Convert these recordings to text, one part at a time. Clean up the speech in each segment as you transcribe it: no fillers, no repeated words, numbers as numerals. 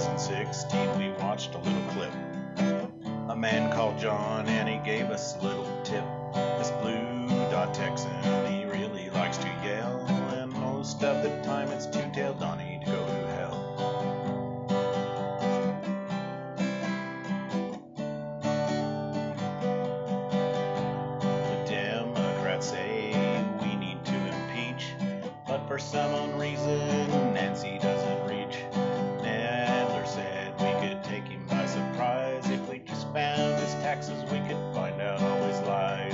2016, we watched a little clip. A man called John, and he gave us a little tip. This blue dot Texan, he really likes to yell, and most of the time it's to tell Donnie to go to hell. The Democrats say we need to impeach, but for some unknown reason, Nancy doesn't reach. Nadler said we could take him by surprise. If we just found his taxes, we could find out all his lies.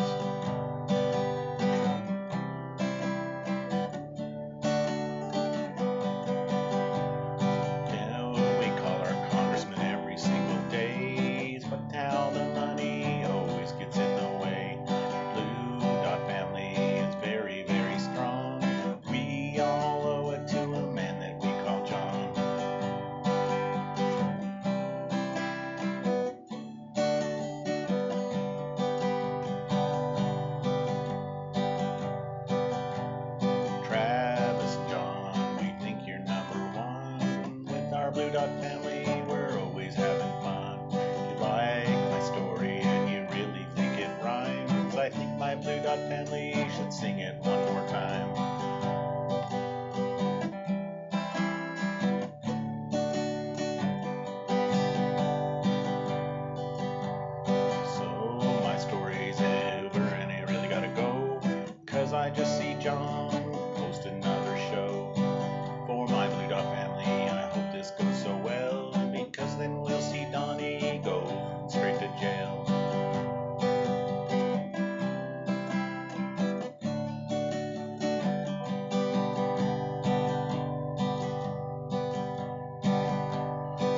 Now we call our congressman every single day, but how the money always gets in the way. Blue Dot family is very, very strong. We all owe it to a man that we call John. Travis and John, we think you're number one. With our Blue Dot family, we're always having fun. You like my story and you really think it rhymes. I think my Blue Dot family should sing it one more time. So my story's over and I really gotta go, 'cause I just see John post another show. For my Blue Dot family, I hope this goes so well, because then we'll see Donnie go straight to jail.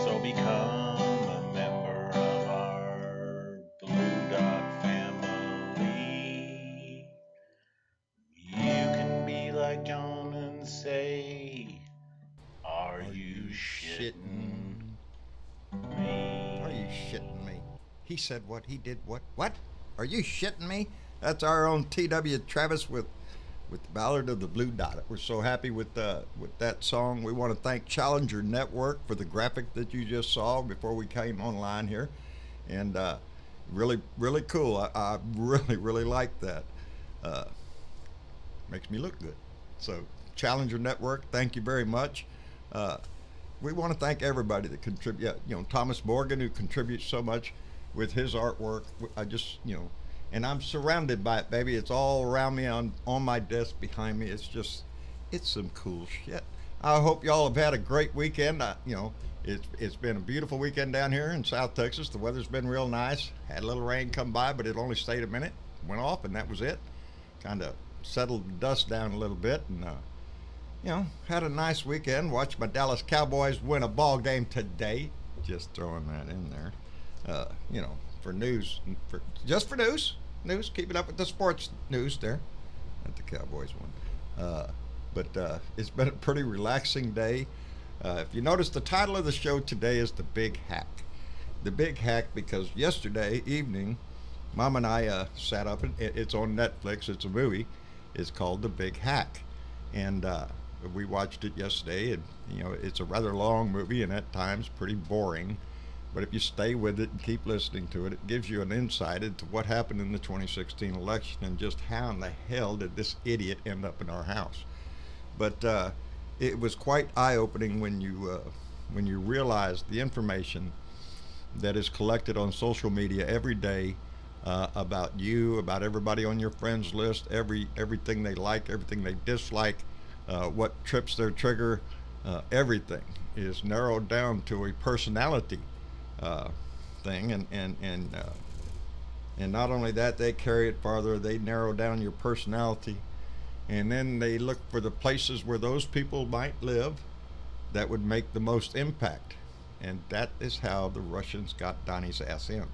So become a member of our Blue Dot family. You can be like John and say, "Are you shitting me?" Are you shitting me? He said what? He did what? What? Are you shitting me? That's our own T.W. Travis with the Ballad of the Blue Dot. We're so happy with that song. We want to thank Challenger Network for the graphic that you just saw before we came online here, and really really cool. I really like that. Makes me look good. So Challenger Network, thank you very much. We want to thank everybody that contribute. You know, Thomas Morgan, who contributes so much with his artwork. I just, and I'm surrounded by it, baby. It's all around me on my desk behind me. It's some cool shit. I hope y'all have had a great weekend. It's been a beautiful weekend down here in South Texas. The weather's been real nice. Had a little rain come by, but it only stayed a minute. Went off, and that was it. Kind of settled the dust down a little bit, and had a nice weekend. Watched my Dallas Cowboys win a ball game today. Just throwing that in there. For news, for news, keeping up with the sports news there. That the Cowboys won. But it's been a pretty relaxing day. If you notice, the title of the show today is The Big Hack. The Big Hack, because yesterday evening, Mom and I sat up, and it's on Netflix. It's a movie. It's called The Big Hack. And we watched it yesterday, and it's a rather long movie and at times pretty boring. But if you stay with it and keep listening to it, it gives you an insight into what happened in the 2016 election and just how in the hell did this idiot end up in our house. But it was quite eye-opening when you realize the information that is collected on social media every day about you, about everybody on your friends list, everything they like, everything they dislike, what trips their trigger, everything is narrowed down to a personality thing, and not only that, they carry it farther. They narrow down your personality, and then they look for the places where those people might live that would make the most impact. And that is how the Russians got Donnie's ass in,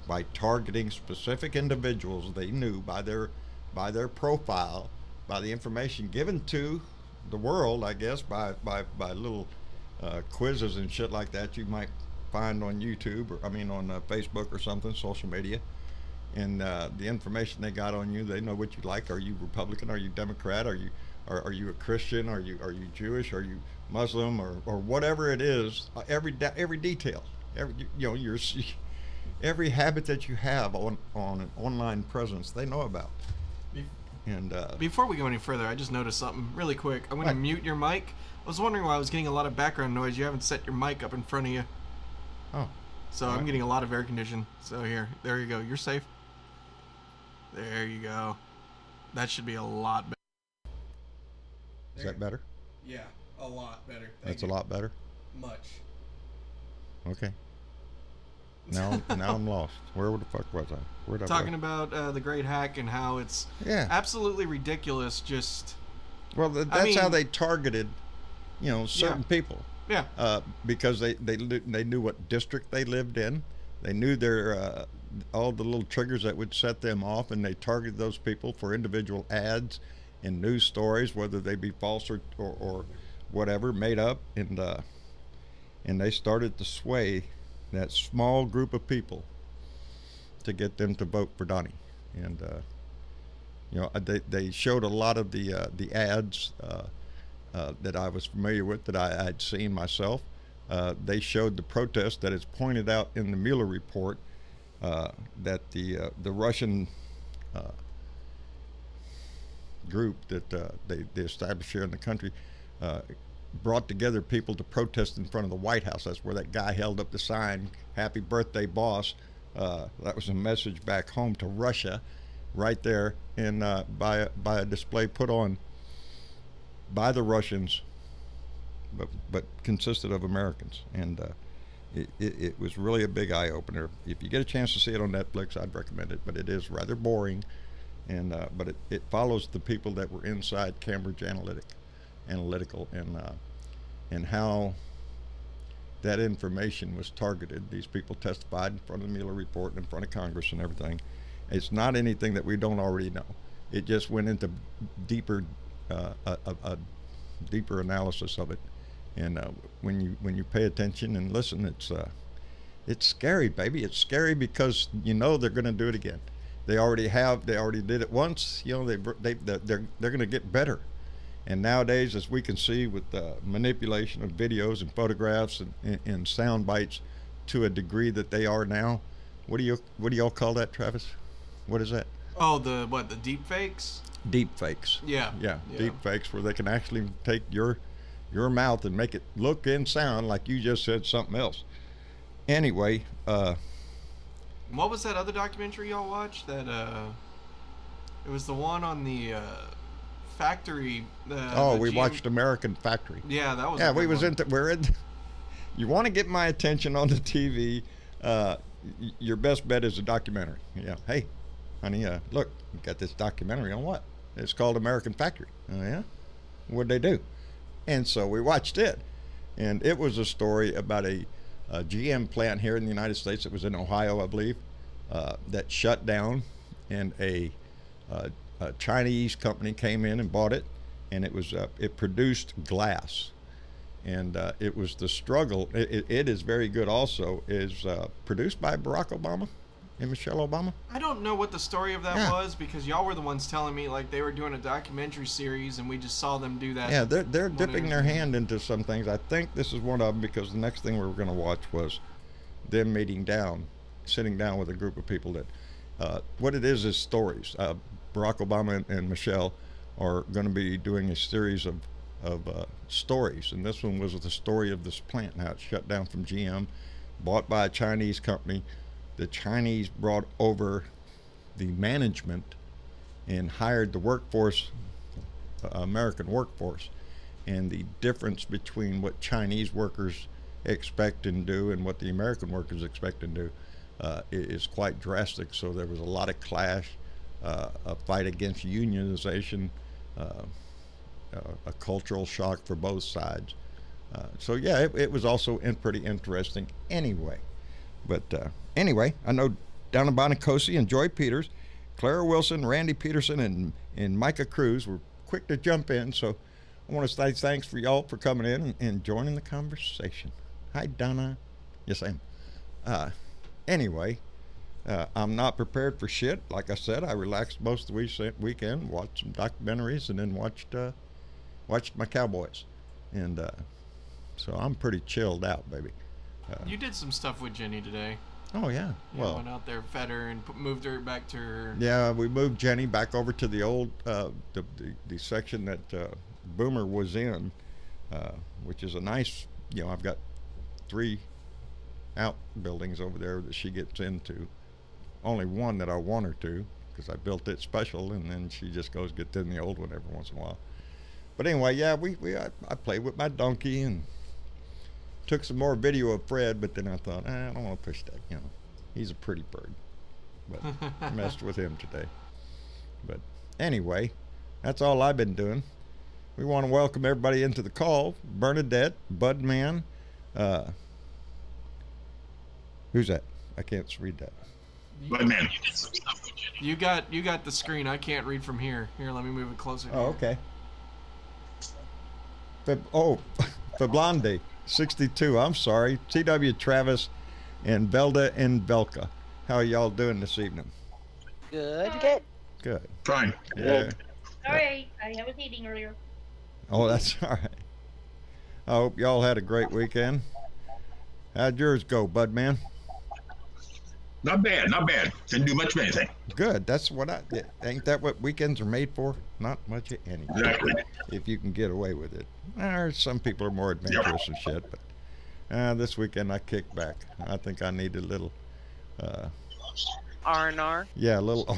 by targeting specific individuals they knew by their profile, by the information given to the world, I guess, by little quizzes and shit like that you might find on YouTube, or on Facebook or something, social media. And the information they got on you, they know what you like. Are you Republican? Are you Democrat? Are are you a Christian? Are you Jewish? Are you Muslim? Or whatever it is, every detail, your every habit that you have on an online presence, they know about. And Before we go any further, I just noticed something really quick. I'm going to Right. mute your mic. I was wondering why I was getting a lot of background noise. You haven't set your mic up in front of you. oh, So Right. I'm getting a lot of air condition. So there you go. You're safe. There you go. That should be a lot better. is that better? Yeah, a lot better. That's a lot better. Much. Okay. Now I'm lost. Where the fuck was I? Where'd I Talking go? about the Great Hack and how it's Yeah. absolutely ridiculous. Just Well, that's how mean- they targeted, certain people. yeah, Because they knew what district they lived in. They knew their all the little triggers that would set them off, and they targeted those people for individual ads and news stories, whether they be false or whatever, made up, and they started to sway that small group of people to get them to vote for Donnie. And they showed a lot of the ads that I was familiar with, that I'd seen myself. They showed the protest that is pointed out in the Mueller report, that the Russian group that they established here in the country brought together people to protest in front of the White House. That's where that guy held up the sign, "Happy Birthday, Boss." That was a message back home to Russia, right there, and by a display put on by the Russians, but consisted of Americans. And it was really a big eye opener. If you get a chance to see it on Netflix, I'd recommend it. But it is rather boring, and but it follows the people that were inside Cambridge Analytical, and how that information was targeted. These people testified in front of the Mueller report and in front of Congress and everything. It's not anything that we don't already know. It just went into deeper a deeper analysis of it. And when you pay attention and listen, it's scary, baby. It's scary because they're going to do it again. They already did it once. They're going to get better. And nowadays, as we can see with the manipulation of videos and photographs and sound bites to a degree that they are now, what do y'all call that, Travis? What is that? oh, the deep fakes? Deep fakes. Yeah. Deep fakes, where they can actually take your mouth and make it look and sound like you just said something else. Anyway, What was that other documentary y'all watched? That it was the one on the factory. we watched American Factory. Yeah, that was. Yeah, a good one. we're in. You want to get my attention on the TV? Your best bet is a documentary. Yeah. Hey, honey, look, you got this documentary on what? It's called American Factory. Oh yeah. What'd they do? And so we watched it, and it was a story about a GM plant here in the United States. It was in Ohio, I believe, that shut down, and a Chinese company came in and bought it, and it produced glass, and it was the struggle. It is very good. Also, is produced by Barack Obama and Michelle Obama. I don't know what the story of that Yeah. was, because y'all were the ones telling me like they were doing a documentary series and we just saw them do that. Yeah, they're one dipping their interview. hand into some things. I think this is one of them, because the next thing we were going to watch was them sitting down with a group of people that what it is stories. Barack Obama and Michelle are going to be doing a series of stories, and this one was the story of this plant, how it shut down from GM, bought by a Chinese company. The Chinese brought over the management and hired the workforce, American workforce, and the difference between what Chinese workers expect and do and what the American workers expect and do is quite drastic. So there was a lot of clash, a fight against unionization, a cultural shock for both sides. So yeah, it was also pretty interesting anyway. But anyway, I know Donna Bonacosi and Joy Peters, Clara Wilson, Randy Peterson, and Micah Cruz were quick to jump in. So I want to say thanks for y'all for coming in and joining the conversation. Hi, Donna. Yes, I am. Anyway, I'm not prepared for shit. Like I said, I relaxed most of the weekend, watched some documentaries, and then watched watched my Cowboys, and so I'm pretty chilled out, baby. You did some stuff with Jenny today. Oh yeah, You well, went out there, fed her, and moved her back to her. yeah, we moved Jenny back over to the old the section that Boomer was in, which is a nice. I've got 3 outbuildings over there that she gets into. Only one that I want her to, because I built it special, and then she just goes get in the old one every once in a while. But anyway, yeah, I played with my donkey and took some more video of Fred, but then I thought, I don't want to push that. He's a pretty bird, but I messed with him today. But anyway, that's all I've been doing. We want to welcome everybody into the call. Bernadette, Budman, who's that? I can't read that. Budman. You got the screen. I can't read from here. Here, let me move it closer. Oh, okay. Fablande, 62. I'm sorry. T.W. Travis and Velda and Velka. How are y'all doing this evening? Good. Good. Good. Fine. Yeah. Sorry, I was eating earlier. Oh, that's all right. I hope y'all had a great weekend. How'd yours go, Budman? Not bad, not bad. Didn't do much of anything. Good. That's what ain't that what weekends are made for? Not much of anything. Exactly. If you can get away with it. Some people are more adventurous and shit, but this weekend I kicked back. I think I need a little R&R. Yeah, a little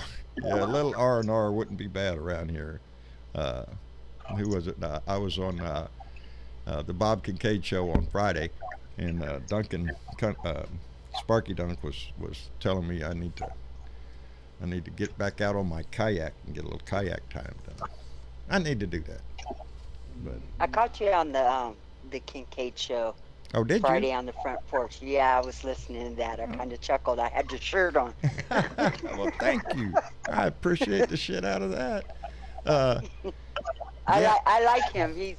R&R wouldn't be bad around here. Who was it? I was on the Bob Kincaid show on Friday, and Duncan Sparky Dunk was telling me I need to get back out on my kayak and get a little kayak time done. I need to do that. But I caught you on the Kincaid show. oh, did Friday you? on the front porch. Yeah, I was listening to that. I kind of chuckled. I had your shirt on. Well, thank you. I appreciate the shit out of that. I like him. He's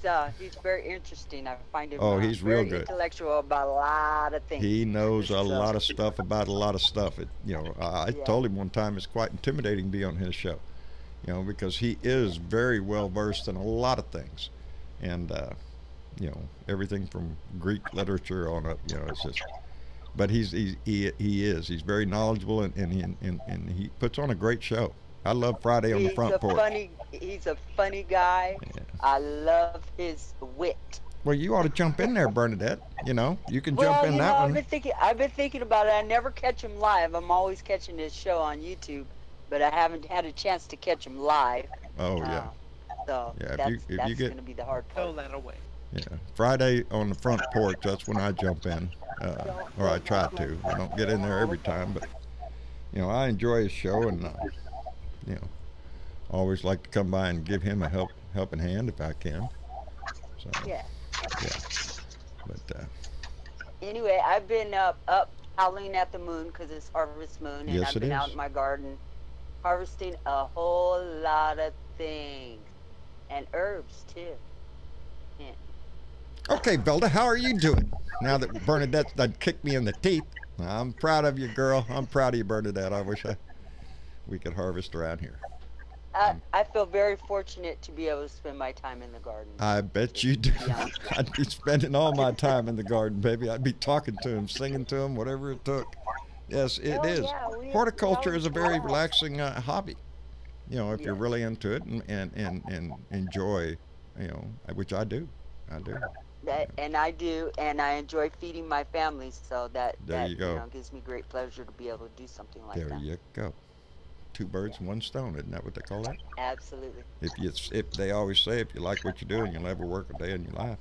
very interesting. I find him. Oh, he's real very good. Intellectual about a lot of things. He knows a lot of stuff about a lot of stuff. I told him one time it's quite intimidating to be on his show, because he is very well versed in a lot of things, and everything from Greek literature on up. It's just. But he's very knowledgeable, and he puts on a great show. I love Friday on the front porch. He's a funny guy. Yeah. I love his wit. Well, you ought to jump in there, Bernadette. You can jump in that one. I've been thinking about it. I never catch him live. I'm always catching his show on YouTube, but I haven't had a chance to catch him live. Oh yeah. So Yeah, that's going to be the hard part. Throw that away. Yeah, Friday on the front porch. That's when I jump in, or I try to. I don't get in there every time, but I enjoy his show, and always like to come by and give him a helping hand if I can. So Yeah. But Anyway, I've been up howling at the moon because it's harvest moon, and Yes, I've it been is. out in my garden harvesting a whole lot of things and herbs too. Yeah. okay, Velda, how are you doing now that Bernadette done kicked me in the teeth? I'm proud of you, girl. I'm proud of you, Bernadette. I wish we could harvest around here. I feel very fortunate to be able to spend my time in the garden. I bet you do. Yeah. I'd be spending all my time in the garden, baby. I'd be talking to him, singing to him, whatever it took. Yes, it Oh, is. yeah, we Horticulture is a very always- relaxing hobby. If you're Yeah. really into it and enjoy, which I do. I do. And I do, and I enjoy feeding my family, so There that you go. gives me great pleasure to be able to do something like There that. you go. 2 birds and 1 stone. Isn't that what they call that? Absolutely. If they always say if you like what you're doing, you'll never work a day in your life.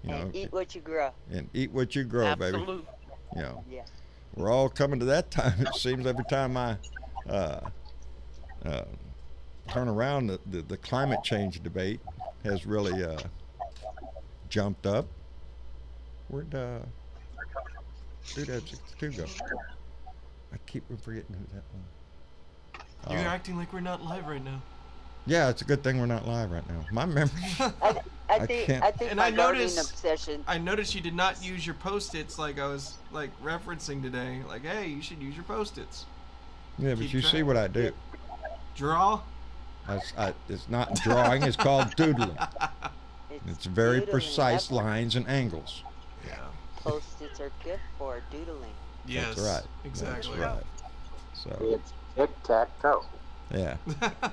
And eat what you grow. And eat what you grow, baby. Absolutely. Yeah. We're all coming to that time. It seems every time I turn around, the climate change debate has really jumped up. Where'd Dude 62 go? I keep forgetting who that was. You're acting like we're not live right now. Yeah, it's a good thing we're not live right now. My memory. I think And my I gardening noticed- obsession. I noticed you did not use your post-its like I was referencing today. Like, hey, you should use your post-its. Yeah, but Keep you track. see what I do. Draw. It's not drawing. It's called doodling. It's very doodling. precise That's lines and angles. Yeah. what Post-its are good for, doodling. Yes. That's right. Exactly. That's right. So It's tic-tac-toe. yeah,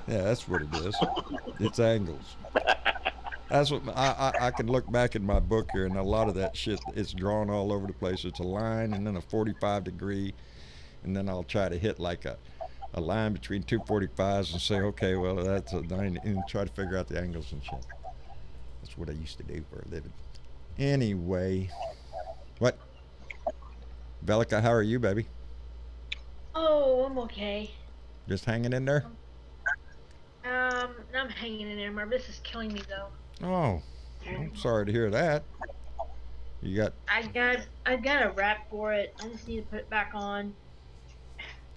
yeah, that's what it is. It's angles. That's what I can look back in my book here, and a lot of that shit it's drawn all over the place. It's a line and then a 45-degree, and then I'll try to hit like a line between two 45s and say, okay, well that's a 90, and try to figure out the angles and shit. That's what I used to do for a living. Anyway, what? Velika, how are you, baby? Oh, I'm okay. Just hanging in there? I'm hanging in there. My wrist is killing me though. Oh, I'm sorry to hear that. You got, I got a wrap for it. I just need to put it back on.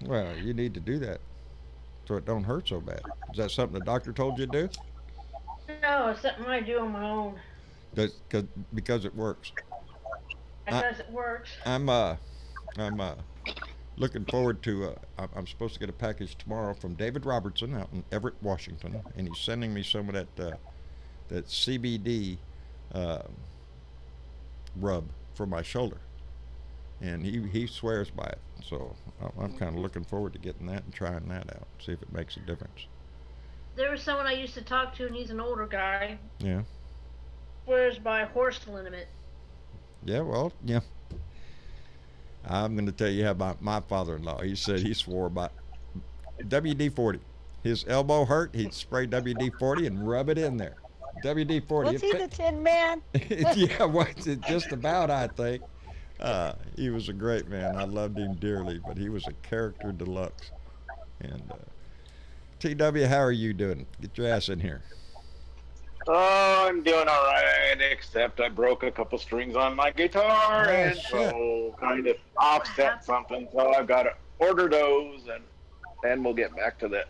well, you need to do that so it don't hurt so bad. Is that something the doctor told you to do? No, it's something I do on my own. Because it works. Because it works. I'm looking forward to, I'm supposed to get a package tomorrow from David Robertson out in Everett, Washington, and he's sending me some of that CBD rub for my shoulder, and he swears by it. So I'm kind of looking forward to getting that and trying that out, see if it makes a difference. There was someone I used to talk to, and he's an older guy. Yeah. Swears by horse liniment. Yeah. Well. Yeah. I'm going to tell you about my father-in-law. He said he swore by WD-40. His elbow hurt, he'd spray WD-40 and rub it in there. WD-40. Was he the Tin Man? Yeah, well, just about, I think. He was a great man. I loved him dearly, but he was a character deluxe. And TW, how are you doing? Get your ass in here. Oh, I'm doing all right, except I broke a couple strings on my guitar, and so kind of offset something. So I've got to order those, and then we'll get back to the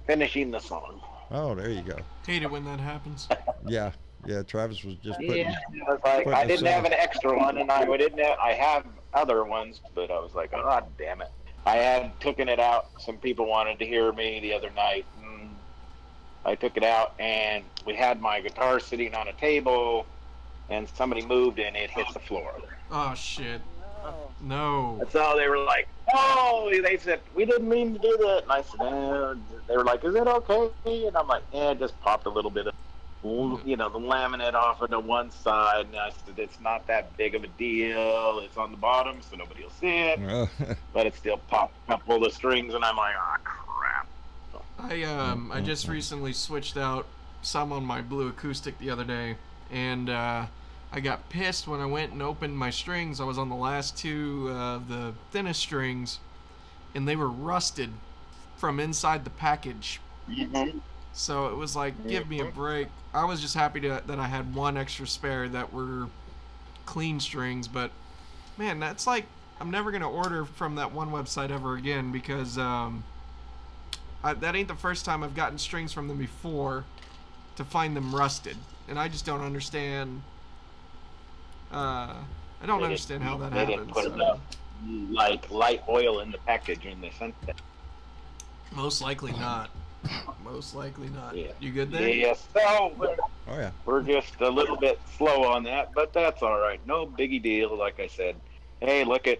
finishing the song. Oh, there you go. Hate it when that happens. Yeah, Travis was just putting. Yeah, I was like, I didn't have an extra one, and I have other ones, but I was like, oh, damn it. I had taken it out. Some people wanted to hear me the other night. I took it out, and we had my guitar sitting on a table, and somebody moved, and it hit the floor. Oh shit. Oh. No. So they were like, oh, they said, we didn't mean to do that. And I said, they were like, is it okay? And I'm like, it just popped a little bit of, the laminate off of the one side. And I said, it's not that big of a deal. It's on the bottom, so nobody will see it. But it still popped a couple of the strings, and I'm like, oh, crap. I just recently switched out some on my Blue Acoustic the other day, and I got pissed when I went and opened my strings. I was on the last two of the thinnest strings, and they were rusted from inside the package. Mm-hmm. So it was like, give me a break. I was just happy that I had one extra spare that were clean strings, but man, that's like, I'm never going to order from that one website ever again, because that ain't the first time I've gotten strings from them before to find them rusted, and I just don't understand. I don't understand how that happens. They didn't put enough like light oil in the package when they sent it. Most likely not. Most likely not. Yeah. You good there? Yes. So we're just a little bit slow on that, but that's all right. No biggie deal. Like I said, hey, look at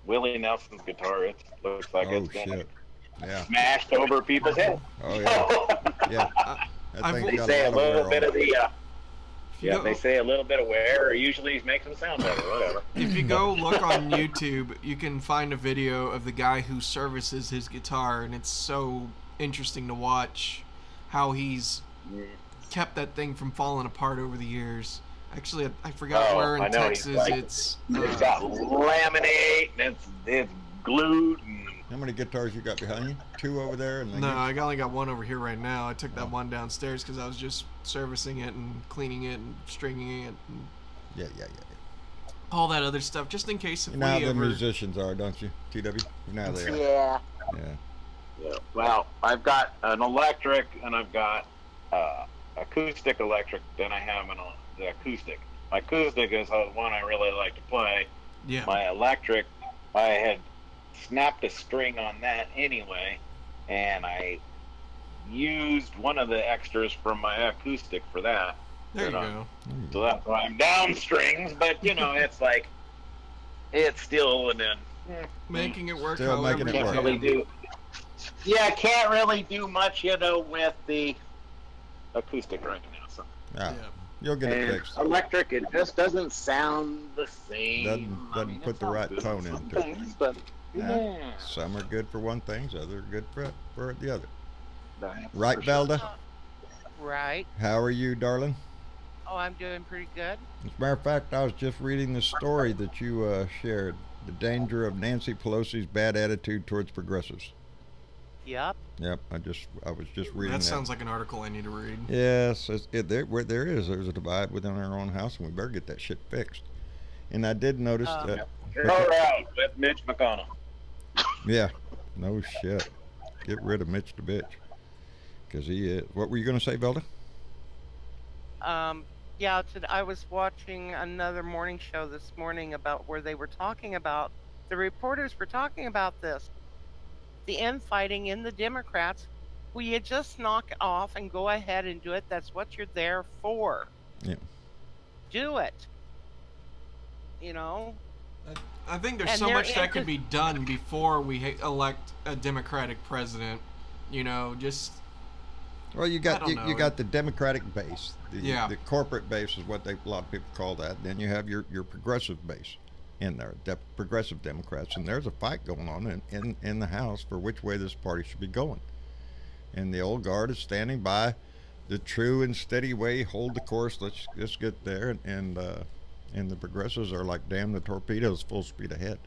Willie Nelson's guitar. It looks like it's been smashed over people's heads. Oh yeah. Yeah. They say a little bit of the. They say a little bit of wear usually makes them sound better. Whatever. If you go look on YouTube, you can find a video of the guy who services his guitar, and it's so interesting to watch how he's kept that thing from falling apart over the years. Actually, I forgot where in Texas it's got laminate and it's glued. How many guitars you got behind you? Two over there? And no, I only got one over here right now. I took that one downstairs because I was just servicing it and cleaning it and stringing it. And yeah. All that other stuff, just in case if you know we how the ever... musicians are, don't you, TW? You know how they are. Yeah. Well, I've got an electric and I've got acoustic electric. Then I have the acoustic. My acoustic is the one I really like to play. Yeah. My electric, I had snapped a string on that anyway, and I used one of the extras from my acoustic for that. There you But, go. So that's why I'm down strings, but you know, it's like, it's still, and then Making it work. Still however making it you can't work. really can. do. Yeah, I can't really do much, you know, with the acoustic right now. So. Yeah, Yeah. you'll get it And fixed. electric, it just doesn't sound the same. Doesn't put it the sounds right good tone on some into it. things, but Yeah. yeah. Some are good for one thing, others are good for the other. That's Right, for sure. Velda? Right. How are you, darling? Oh, I'm doing pretty good. As a matter of fact, I was just reading the story that you shared. The danger of Nancy Pelosi's bad attitude towards progressives. Yep. Yep, I was just reading That that. sounds like an article I need to read. Yes, there's a divide within our own house, and we better get that shit fixed. And I did notice that. Her out with Mitch McConnell. Yeah, no shit. Get rid of Mitch the bitch, because he is. What were you gonna say, Velda? Yeah, I was watching another morning show this morning about where they were talking about, the reporters were talking about this. The infighting in the Democrats. Will you just knock it off and go ahead and do it? That's what you're there for. Yeah. Do it. You know? I think there's And so they're much that into- could be done before we elect a Democratic president. You know, just Well, you I got don't you know. got the Democratic base. Yeah. The corporate base is what a lot of people call that. Then you have your progressive base in there, progressive Democrats, and there's a fight going on in the House for which way this party should be going. And the old guard is standing by the true and steady way. Hold the course. Let's get there. And the progressives are like, damn the torpedoes, full speed ahead.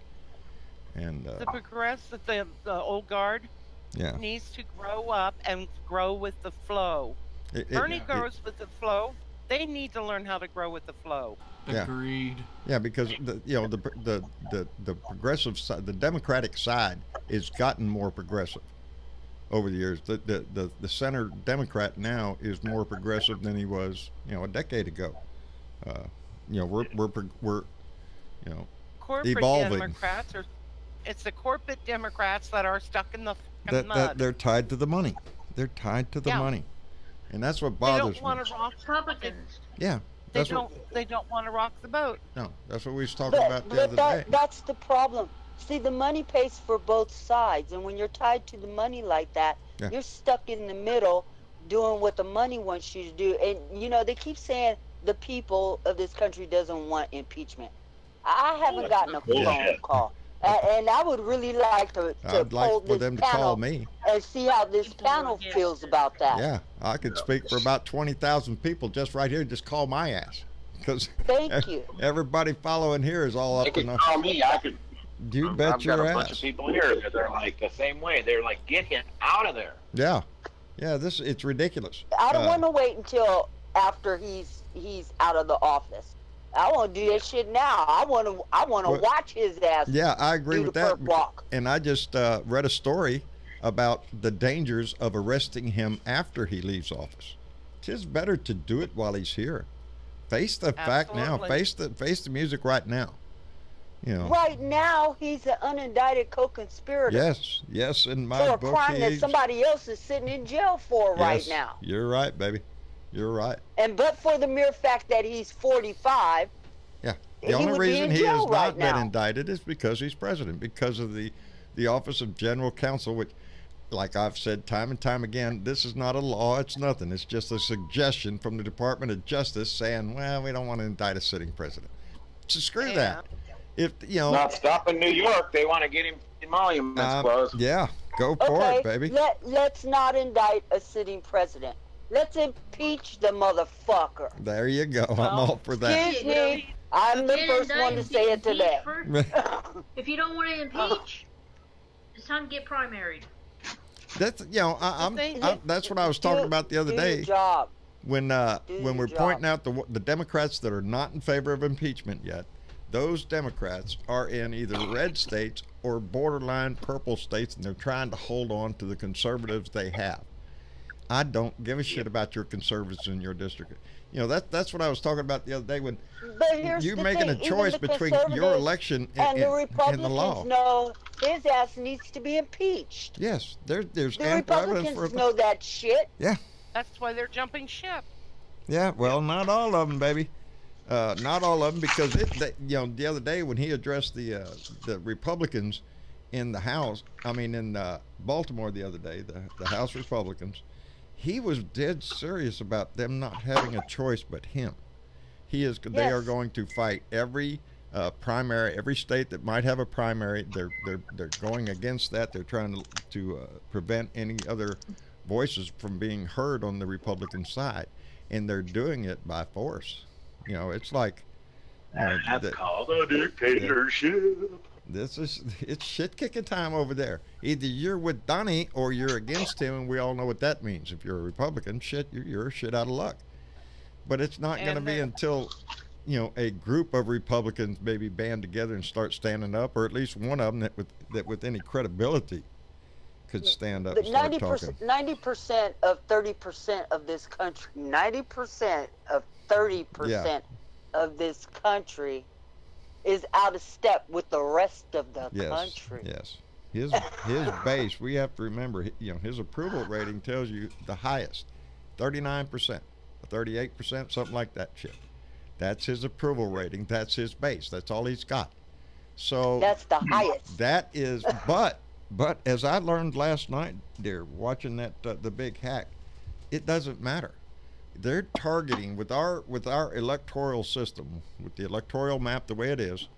And The old guard yeah, needs to grow up and grow with the flow. Bernie grows with the flow. They need to learn how to grow with the flow. Yeah. agreed. Yeah, because the progressive side, the Democratic side, has gotten more progressive over the years. The center Democrat now is more progressive than he was, a decade ago. We're Corporate evolving. Democrats it's the corporate Democrats that are stuck in the fucking mud. They're tied to the money. They're tied to the Yeah. money, and that's what They bothers don't me. want to rock. Republicans. Yeah, They that's don't. what. They don't want to rock the boat. No, that's what we was talking about the other day. That's the problem. See, the money pays for both sides, and when you're tied to the money like that, Yeah. you're stuck in the middle doing what the money wants you to do. And they keep saying the people of this country doesn't want impeachment. I haven't gotten a phone Bullshit. call. And I would really like to I'd poll like for this them to panel call me. and see how this panel feels about that. Yeah, I could speak for about 20,000 people just right here. Just call my ass, because Thank you. everybody following here is all They up in could the. call me. I could. You I've bet got your a bunch of ass. people here that are like the same way. They're like, get him out of there. Yeah, it's ridiculous. I don't want to wait until after he's out of the office. I want to do that shit now. I want to Well, watch his ass. Yeah, I agree do with the that. perp walk. And I just read a story about the dangers of arresting him after he leaves office. It's better to do it while he's here. Face the fact now. Absolutely. Face the music right now. Right now, he's an unindicted co-conspirator Yes, in my for a book, crime that he's- somebody else is sitting in jail for right Yes, now. You're right, baby. You're right. And but for the mere fact that he's 45, Yeah. He The only would be reason in he has jail not right been now. indicted is because he's president, because of the Office of General Counsel, which, like I've said time and time again, this is not a law. It's nothing. It's just a suggestion from the Department of Justice saying, well, we don't want to indict a sitting president. So screw that. If Not stopping New York. They want to get him emoluments closed. yeah, go for okay, it, baby. let's not indict a sitting president. Let's impeach the motherfucker. There you go. I'm all for that. Excuse me. I'm the Get first one to indicted, say it get today. impeached first. If you don't want to impeach, it's time to get primaried. That's I'm that's what I was talking about the other do day. Your job. when your we're job. pointing out the Democrats that are not in favor of impeachment yet, those Democrats are in either red states or borderline purple states, and they're trying to hold on to the conservatives they have. I don't give a shit about your conservatives in your district. You know, that's what I was talking about the other day when But here's you're the making thing, a choice even the between your conservatives election and the and the Republicans law. know his ass needs to be impeached. Yes, there's The ample evidence Republicans for know that shit. Yeah, That's why they're jumping ship. yeah. Well, not all of them, baby. Not all of them, because you know, the other day when he addressed the Republicans in the House, I mean in Baltimore the other day, the House Republicans, he was dead serious about them not having a choice but him. They are Yes. going to fight every primary, every state that might have a primary. They're going against that. They're trying to prevent any other voices from being heard on the Republican side, and they're doing it by force. You know, it's like That's called a dictatorship. it's shit kicking time over there. Either you're with Donnie or you're against him, and we all know what that means. If you're a Republican, you're shit out of luck. But it's not going to be until, you know, a group of Republicans maybe band together and start standing up, or at least one of them that with any credibility could stand up and start talking. 90% of 30% of this country, 90% of 30% of this country is out of step with the rest of the country. Yes. His base, we have to remember, you know, his approval rating tells you the highest, 39%, 38%, something like that shit. That's his approval rating. That's his base. That's all he's got. So That's the highest. that is, but as I learned last night, dear, watching that the big hack, it doesn't matter. They're targeting with our electoral system, with the electoral map the way it is.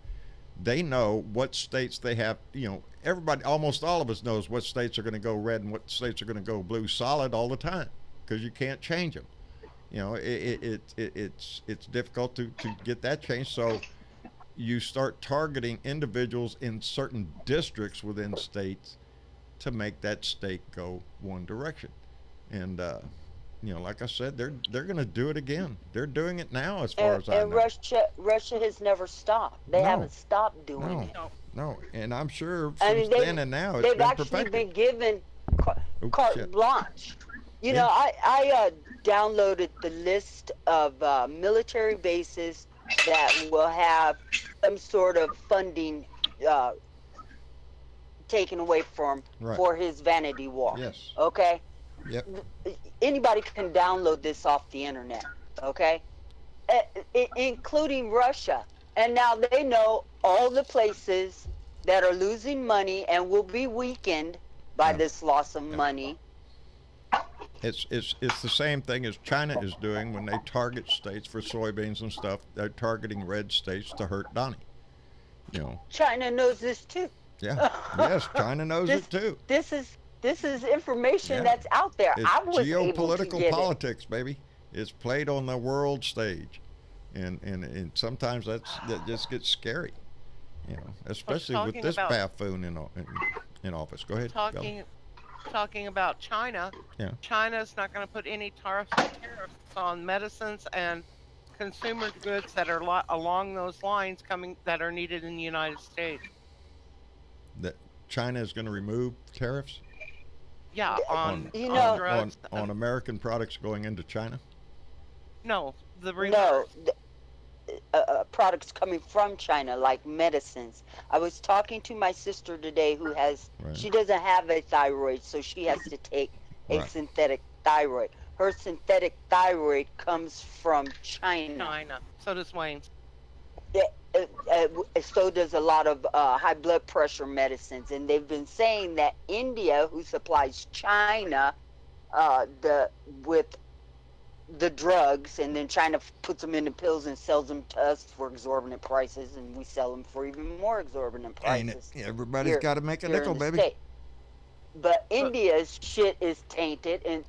They know what states they have. You know, everybody, almost all of us knows what states are going to go red and what states are going to go blue solid all the time, because you can't change them. You know, it's difficult to get that changed. So you start targeting individuals in certain districts within states to make that state go one direction. And you know, like I said, they're going to do it again. They're doing it now, as far as I know. And Russia has never stopped. They haven't stopped doing it. No, and I'm sure I from mean, then and now it's they've been actually perfected. been given carte blanche. You Yeah. know, I downloaded the list of military bases that will have some sort of funding taken away from for his vanity war. Yes. Okay. Yep. Anybody can download this off the internet. Okay. Including Russia. And now they know all the places that are losing money and will be weakened by this loss of money. It's the same thing as China is doing when they target states for soybeans and stuff. They're targeting red states to hurt Donnie. You know. China knows this too. Yeah. Yes, China knows it too. This is information that's out there. It's I was able to geopolitical get politics, baby. It's played on the world stage, and sometimes that just gets scary. You know, especially with this buffoon in office. Go ahead. Talking about China, China's not going to put any tariffs on medicines and consumer goods that are along those lines that are needed in the United States. That China is going to remove tariffs? Yeah, on drugs. On American products going into China? No, products coming from China, like medicines. I was talking to my sister today who she doesn't have a thyroid, so she has to take a synthetic thyroid. Her synthetic thyroid comes from China. So does Wayne's. So does a lot of high blood pressure medicines. And they've been saying that India, who supplies China with the drugs, and then China puts them into pills and sells them to us for exorbitant prices, and we sell them for even more exorbitant prices. Everybody's got to make a nickel, baby. State. But India's shit is tainted, and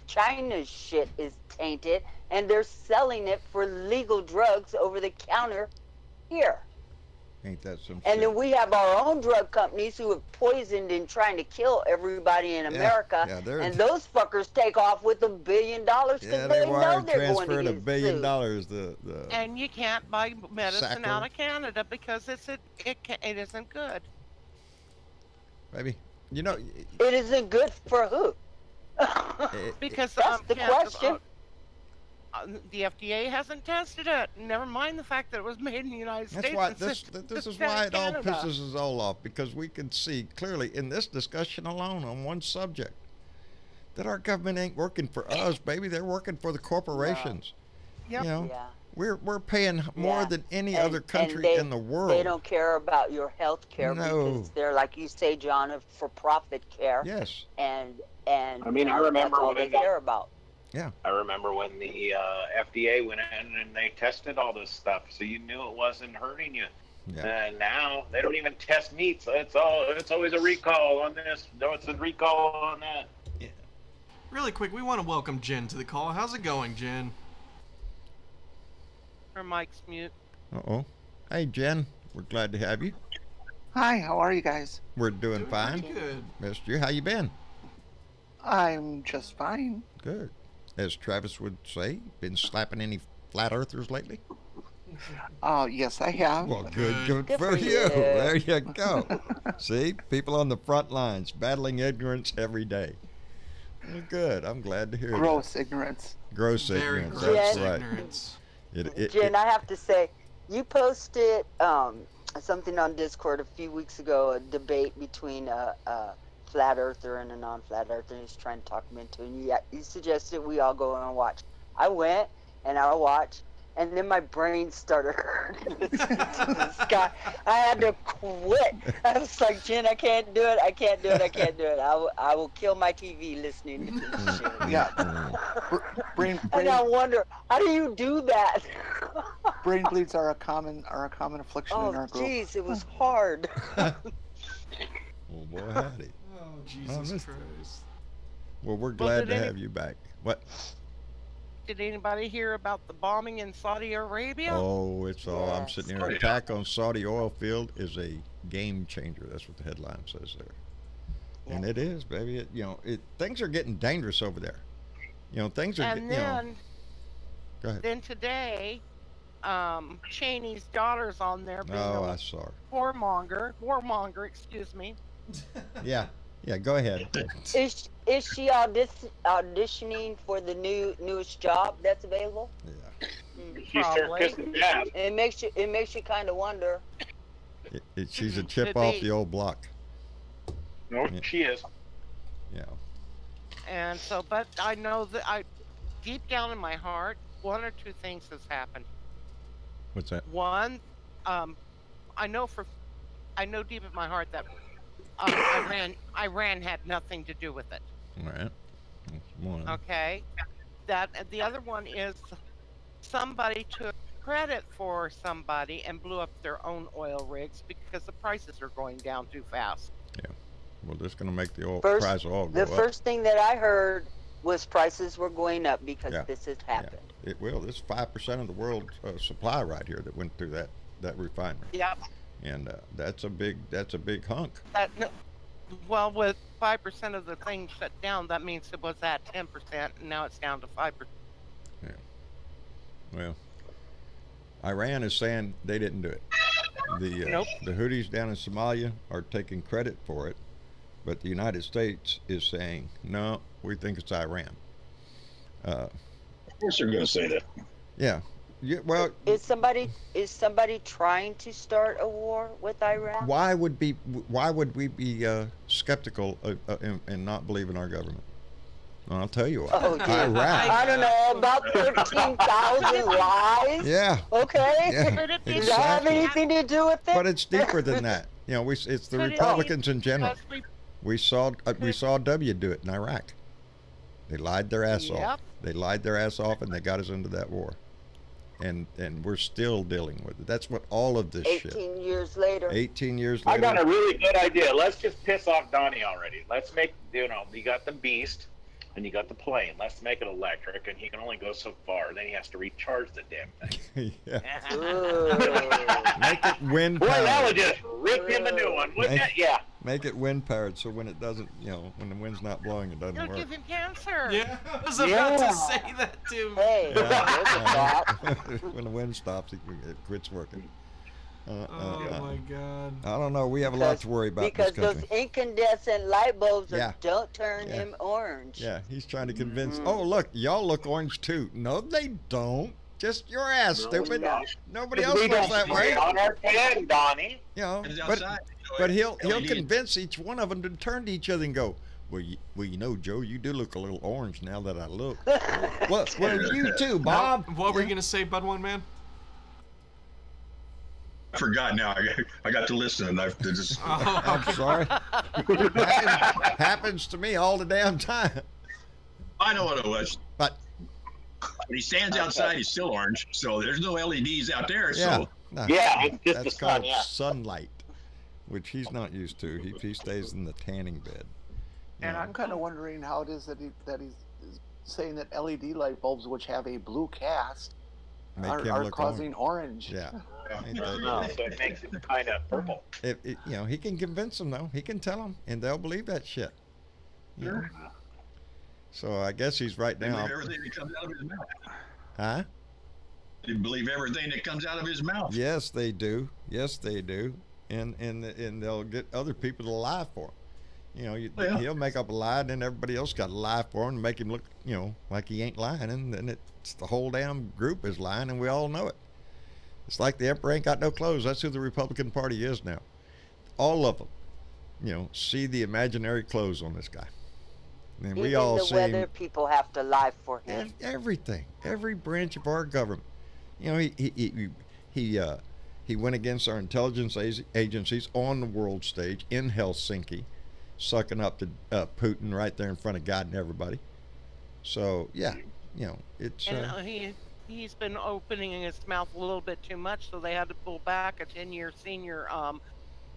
China's shit is tainted, and they're selling it for legal drugs over the counter here. Ain't that some shit? And then we have our own drug companies who have poisoned and trying to kill everybody in America. And those fuckers take off with $1 billion because they know they're going to get $1 billion. sued. And you can't buy medicine out of Canada because it isn't good. Baby, you know. It isn't good for who? Because That's the question. The FDA hasn't tested it. Never mind the fact that it was made in the United That's States. why and this sent this is to why it all Canada. pisses us all off, because we can see clearly in this discussion alone on one subject that our government ain't working for us, baby. They're working for the corporations. Yep. You know, Yeah. we're paying more Yeah. than any And- other country and they- in the world. They don't care about your health care No. because they're, like you say, John, a for-profit care. Yes. And I mean, I remember that's all when they they got- care about. I remember when the FDA went in and they tested all this stuff, so you knew it wasn't hurting you. Yeah. And now they don't even test meat, so it's always a recall on this. No, it's a recall on that. Really quick, we want to welcome Jen to the call. How's it going, Jen? Her mic's mute. Uh-oh. Hey, Jen. We're glad to have you. Hi, how are you guys? We're doing fine. Pretty good. Missed you. How you been? I'm just fine. Good. As Travis would say, been slapping any flat earthers lately? Oh, yes, I have. Well, good Good for for you. you. There you go. See, people on the front lines battling ignorance every day. Well, good. I'm glad to hear Gross ignorance. that. Gross Very ignorance. gross That's Jen. right. ignorance. Jen, I have to say, you posted something on Discord a few weeks ago, a debate between a flat earther and a non-flat earther, and he's trying to talk him into it. And you suggested we all go and watch. I went and I watched, and then my brain started hurting listening to this guy. I had to quit. I was like, Jen, I can't do it. I can't do it. I can't do it. I will kill my TV listening to this shit. Yeah. Brain And I wonder, how do you do that? bleeds are a common affliction in Oh, our group. jeez, it was hard. Well, boy, howdy. Oh, Oh, Jesus this- Christ. Well, we're glad did to any- have you back. What? Did anybody hear about the bombing in Saudi Arabia? Oh, it's all. I'm Yes. sitting here. Oh, yeah. Attack on Saudi oil field is a game changer. That's what the headline says there. And it is, baby. Things are getting dangerous over there. Things are. And then, Go ahead. then today, Cheney's daughter's on there being Oh, a I saw her. warmonger, excuse me. Yeah. Yeah. Go ahead. Is she auditioning for the newest job that's available? Yeah. She's sure Probably. kissing Dad. It makes you kind of wonder. She's a chip Should off be. the old block. No, Yeah. she is. Yeah. And so, but I know that deep down in my heart, one or two things has happened. What's that? One, I know deep in my heart that Iran had nothing to do with it. All right. That's one. Okay, that and the other one is somebody took credit for somebody and blew up their own oil rigs because the prices are going down too fast. Well, that's going to make the First- price of oil go The up. first thing that I heard was prices were going up because Yeah. this has happened. It will. This is 5% of the world's supply right here that went through that refinery, Yep. and that's a big hunk. Well, with 5% of the thing shut down, that means it was at 10%, and now it's down to 5%. Well, Iran is saying they didn't do it. Nope. The Houthis down in Somalia are taking credit for it, but the United States is saying no. We think it's Iran. Of course they're going to say that. Yeah. Well, Is somebody trying to start a war with Iran? why would we be skeptical and not believe in our government? Well, I'll tell you why. Oh, dear. Iraq. I don't know, about 13,000 lies? Yeah. Okay. Yeah. Could it be Does that have Exactly. anything to do with it? But it's deeper than that. It's the Could it be Republicans in general. because We saw W do it in Iraq. They lied their ass off. Yep. They lied their ass off, and they got us into that war. And we're still dealing with it. That's what all of this 18 years later. 18 years I later. got a really good idea. Let's just piss off Donnie already. Let's make, you got the Beast and you got the plane. Let's make it electric, and he can only go so far. Then he has to recharge the damn thing. Yeah. Ooh. Make it wind Boy, that would powered. just rip him a new one, wouldn't Thank- it? Yeah. Make it wind powered, so when it doesn't, when the wind's not blowing, it doesn't You'll work. give him cancer. Yeah, I was about to say that too. Hey, there's a thought. When the wind stops, it quits working. Oh my God. I don't know. We have a lot to worry about in this Because country. those incandescent light bulbs Yeah. don't turn him orange. Yeah, he's trying to convince. Oh, look, y'all look orange too. No, they don't. Just your ass, stupid. Nobody else We looks don't that see way. it on our tan, Donnie. You know, It's but outside, but he'll LED. convince each one of them to turn to each other and go, well, you know, Joe, you do look a little orange now that I look. well, you too, Bob. What were you gonna say, Bud One Man? I forgot now. I got to listen, and I've just. Oh, I'm sorry. Happens to me all the damn time. I know what it was. But When he stands outside, he's still orange. So there's no LEDs out there. yeah, So no, Yeah, it's just that's the sun, called yeah. sunlight, which he's not used to. He stays in the tanning bed. You And know. I'm kind of wondering how it is that he's saying that LED light bulbs, which have a blue cast, Make are him look causing orange. Yeah. Ain't that No, nice? so it makes it kind of purple. You know, he can convince them though. He can tell them, and they'll believe that shit. You know? So I guess he's right they now. believe everything that comes out of his mouth. Huh? They believe everything that comes out of his mouth. Yes, they do. Yes, they do. And they'll get other people to lie for him. You know, Yeah. he'll make up a lie, and then everybody else got to lie for him and make him look, you know, like he ain't lying. And then it's the whole damn group is lying, and we all know it. It's like the emperor ain't got no clothes. That's who the Republican Party is now. All of them, you know, see the imaginary clothes on this guy. And we Even all the see weather him. people have to lie for him. Everything, every branch of our government. You know, he went against our intelligence agencies on the world stage in Helsinki, sucking up to Putin right there in front of God and everybody. So yeah, you know, it's And he's been opening his mouth a little bit too much, so they had to pull back a 10-year senior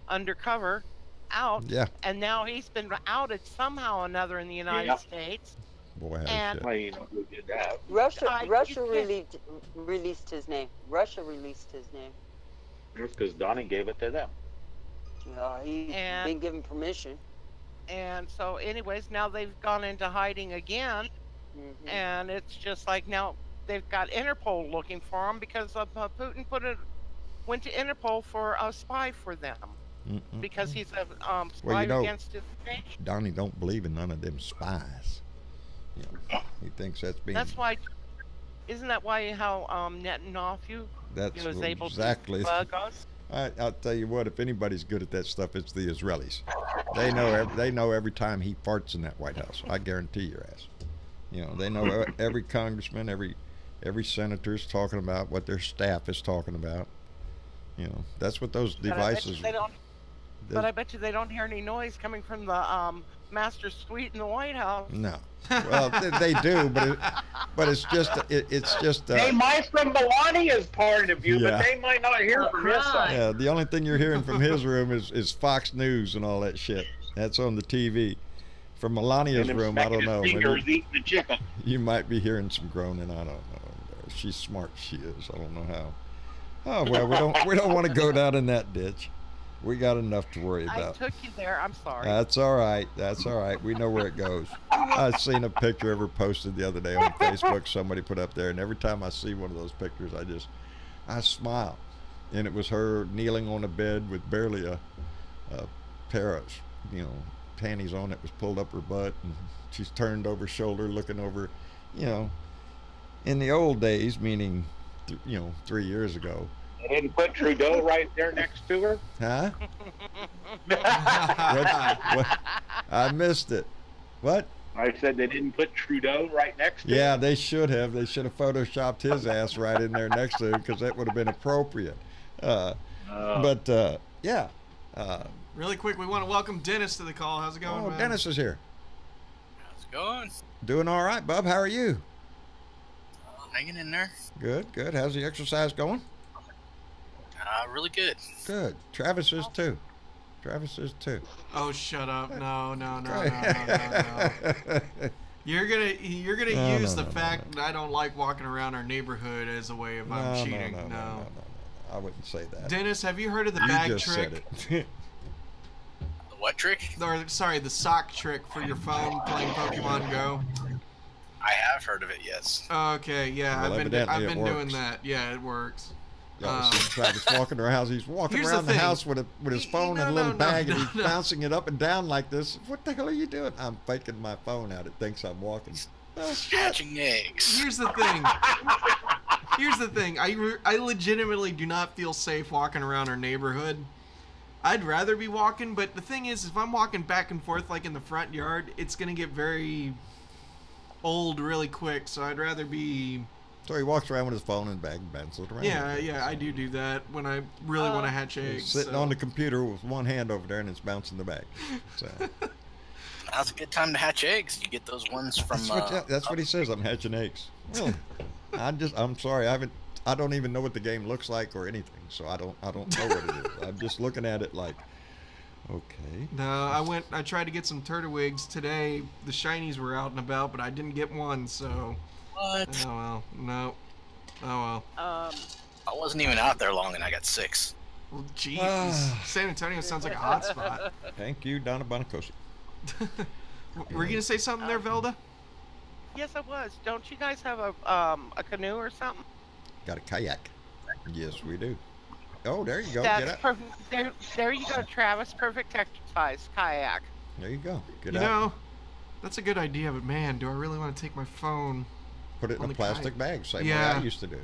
undercover out. Yeah. And now he's been outed somehow or another in the United States. boy, how's and- shit. Well, you know who did that. Russia I- Russia you can't- released his name. Russia released his name. It's because Donnie gave it to them. He's And- been given permission. And so, anyways, now they've gone into hiding again, Mhm. and it's just like now they've got Interpol looking for him because Putin went to Interpol for a spy for them Mm-mm. because he's a spy Well, you know- against his nation. Donnie don't believe in none of them spies. You know, he thinks that's being. That's why. Isn't that why how Netanyahu That's was able exactly. to bug us? I'll tell you what. If anybody's good at that stuff, it's the Israelis. They know every time he farts in that White House. I guarantee your ass. You know, they know every congressman, every senator's talking about what their staff is talking about. You know, that's what those But I bet you devices. they don't. they- But I bet you they don't hear any noise coming from the master suite in the White House. No. Well, they do, but it's just it's just. They might from Melania's point of view, Yeah. but they might not hear from his side. Yeah, the only thing you're hearing from his room is Fox News and all that shit. That's on the TV. From Melania's And him room, I don't smacking his know. Maybe fingers eating the chicken. you might be hearing some groaning. I don't know. She's smart. She is. I don't know how. Oh well, we don't want to go down in that ditch. We got enough to worry I about. took you there. I'm sorry. That's all right. That's all right. We know where it goes. I seen a picture of her posted the other day on Facebook. Somebody put up there, and every time I see one of those pictures, I smile. And it was her kneeling on a bed with barely a pair of, panties on that was pulled up her butt, and she's turned over shoulder, looking over, in the old days, meaning, 3 years ago. They didn't put Trudeau right there next to her. Huh? What? I missed it. What? I said they didn't put Trudeau right next to Yeah, her. they should have. They should have photoshopped his ass right in there next to him, because that would have been appropriate. Yeah. Really quick, we want to welcome Dennis to the call. How's it going, Oh, man? Dennis is here. How's it going? Doing all right, bub. How are you? Hanging in there. Good, good. How's the exercise going? Really good. Good. Travis is too. Travis is too. Oh, shut up! No. Okay. You're gonna No, use no, the no, fact that I don't like walking around our neighborhood as a way of I'm cheating. No. I wouldn't say that. Dennis, have you heard of the You bag just trick? said it. The what trick? Or sorry, the sock trick for your phone playing Pokemon Go. I have heard of it, yes. Okay, yeah, Well, I've evidently been it doing works. that. Yeah, it works. Y'all see Travis walking around house. He's walking Here's around the the thing. house with his phone in a No, little no, bag, no, and he's no. bouncing it up and down like this. What the hell are you doing? I'm faking my phone out. It thinks I'm walking. Oh, shit. Hatching eggs. Here's the thing. Here's the thing. I legitimately do not feel safe walking around our neighborhood. I'd rather be walking, but the thing is, if I'm walking back and forth like in the front yard, it's gonna get very old really quick. So I'd rather be. So he walks around with his phone and bag and bounces it around. Yeah, I do that when I really want to hatch eggs. He's sitting so. on the computer with one hand over there and it's bouncing the bag. So Now's a good time to hatch eggs. You get those ones from. that's what he says. I'm hatching eggs. Really? I'm sorry. I don't even know what the game looks like or anything. So I don't know what it is. I'm just looking at it like, okay. No, I tried to get some Turtlewigs today. The shinies were out and about, but I didn't get one. So. What? Oh well, no. Oh well. I wasn't even out there long and I got 6. Well, jeez. San Antonio sounds like a hot spot. Thank you, Donna Bonacosi. Were you gonna say something there, Velda? Yes, I was. Don't you guys have a canoe or something? Got a kayak. Yes, we do. Oh, there you go. That's Get out. perfect. There you go, Travis. Perfect exercise. Kayak. There you go. Get You out. know, that's a good idea, but man, do I really want to take my phone? Put it in on a the plastic kayak? bag, same way Yeah. I used to do.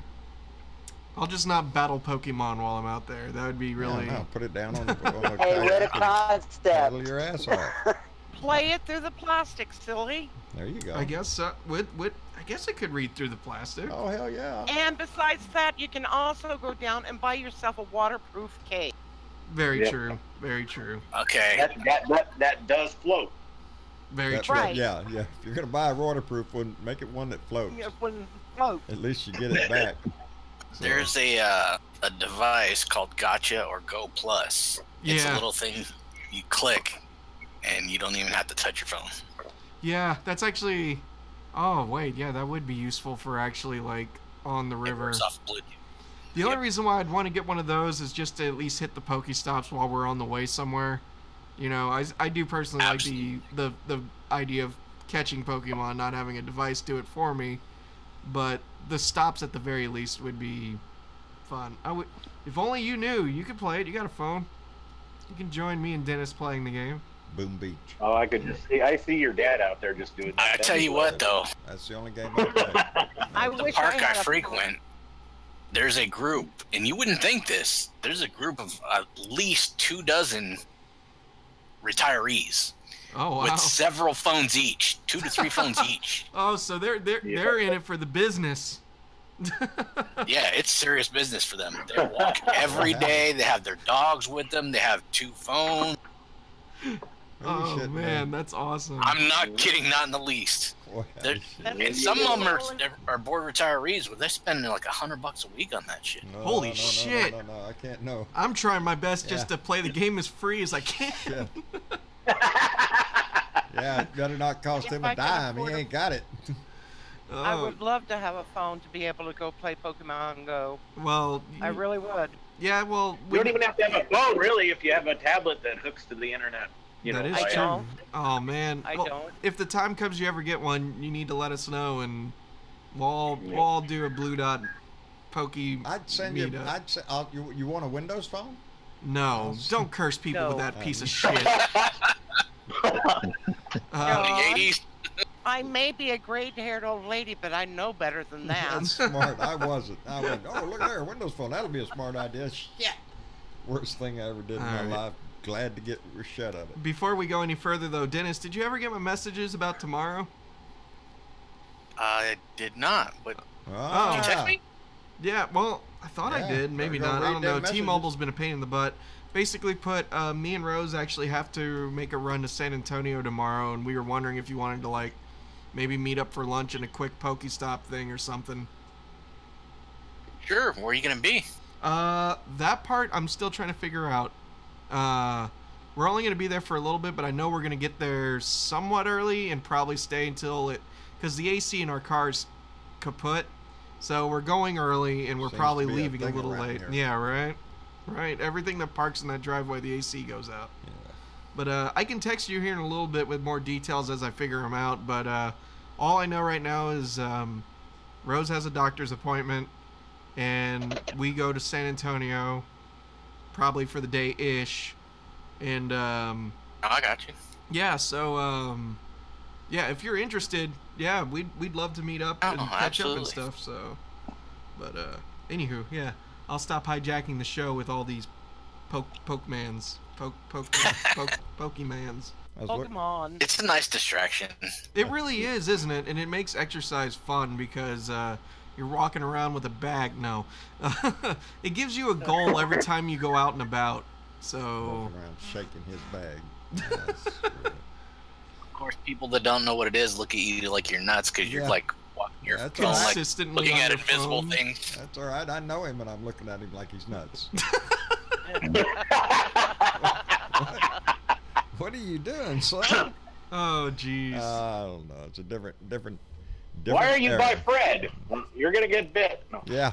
I'll just not battle Pokemon while I'm out there. That would be really. No, put it down on the Hey, kayak what a and concept. paddle your ass off. Play it through the plastic, silly. There you go. I guess so. I guess I could read through the plastic. Oh, hell yeah. And besides that, you can also go down and buy yourself a waterproof cake. Very Yep. true. Very true. Okay. That does float. Very That's true. right. Right. Yeah. If you're going to buy a waterproof one, make it one that floats. Yeah, when float. At least you get it back. So, There's a device called Gotcha or Go Plus. It's a Yeah. little thing you click, and you don't even have to touch your phone. Yeah, that's actually. Oh wait, yeah, that would be useful for actually like on the It river. works off Bluetooth. The only reason why I'd want to get one of those is just to at least hit the Pokestops while we're on the way somewhere. You know, I do personally like the idea of catching Pokemon, not having a device do it for me, but the stops at the very least would be fun. If only you knew, you could play it. You got a phone. You can join me and Dennis playing the game. Boom Beach. Oh, I could just see. I see your dad out there just doing that. I tell you what, though, That's the only game I play. I the wish park I I had a frequent, there's a group, and you wouldn't think this. There's a group of at least 24 retirees Oh wow. with several phones each, 2 to 3 phones each. Oh, so they're in it for the business. Yeah, it's serious business for them. They walk every day. They have their dogs with them. They have 2 phones. Oh shit, man, that's awesome. I'm not kidding, not in the least. Boy, They're- And some of them are board retirees where they're spending like $100 a week on that shit. No, Holy no, no, shit. No, I can't. No. I'm trying my best just Yeah. to play the game as free as I can. Yeah. Yeah, it better not cost If him I a can dime. He afford ain't got it. I Oh, would love to have a phone to be able to go play Pokemon Go. well, I really would. yeah, well, You don't even have to have a phone, really, if you have a tablet that hooks to the internet. You that know, is like- I true. don't. Oh man, I Well, don't. if the time comes you ever get one, you need to let us know, and we'll all do a Blue Dot Poke I'd send you. meetup. I'd say. You want a Windows phone? No, don't curse people with No. that piece of shit. No. The 80s. I may be a gray-haired old lady, but I know better than that. That's smart. I wasn't. I went. Oh, look there, a Windows phone. That'll be a smart idea. Shit. Worst thing I ever did in my All right. life. Glad to get shut of it. Before we go any further, though, Dennis, did you ever get my messages about tomorrow? I did not, but Ah, did you text me? Yeah, well, I thought I Yeah, did. Maybe better go not. I read don't them know. messages. T-Mobile's been a pain in the butt. Basically put, me and Rose actually have to make a run to San Antonio tomorrow, and we were wondering if you wanted to, like, maybe meet up for lunch and a quick Pokestop thing or something. Sure. Where are you gonna be? That part I'm still trying to figure out. We're only going to be there for a little bit, but I know we're going to get there somewhat early and probably stay until it, because the AC in our car's kaput. So we're going early and we're Seems probably to be a leaving a thing little around late. here. Yeah, right? Right. Everything that parks in that driveway, the AC goes out. Yeah. But I can text you here in a little bit with more details as I figure them out. But all I know right now is Rose has a doctor's appointment. and we go to San Antonio, probably for the day-ish, and I got you. yeah. So yeah, if you're interested, yeah, we'd love to meet up and catch up and stuff. So, but anywho, yeah, I'll stop hijacking the show with all these Pokemans. Pokemon. It's a nice distraction. It really is, isn't it? And it makes exercise fun because you're walking around with a bag. No, it gives you a goal every time you go out and about. So Walking around shaking his bag. Yes. Of course, people that don't know what it is look at you like you're nuts because you're like walking your phone, like consistently looking on at your invisible phone. things. That's all right. I know him, and I'm looking at him like he's nuts. What are you doing, son? Oh, jeez. I don't know. It's a different. Why are you era. by Fred? You're gonna get bit. No. Yeah.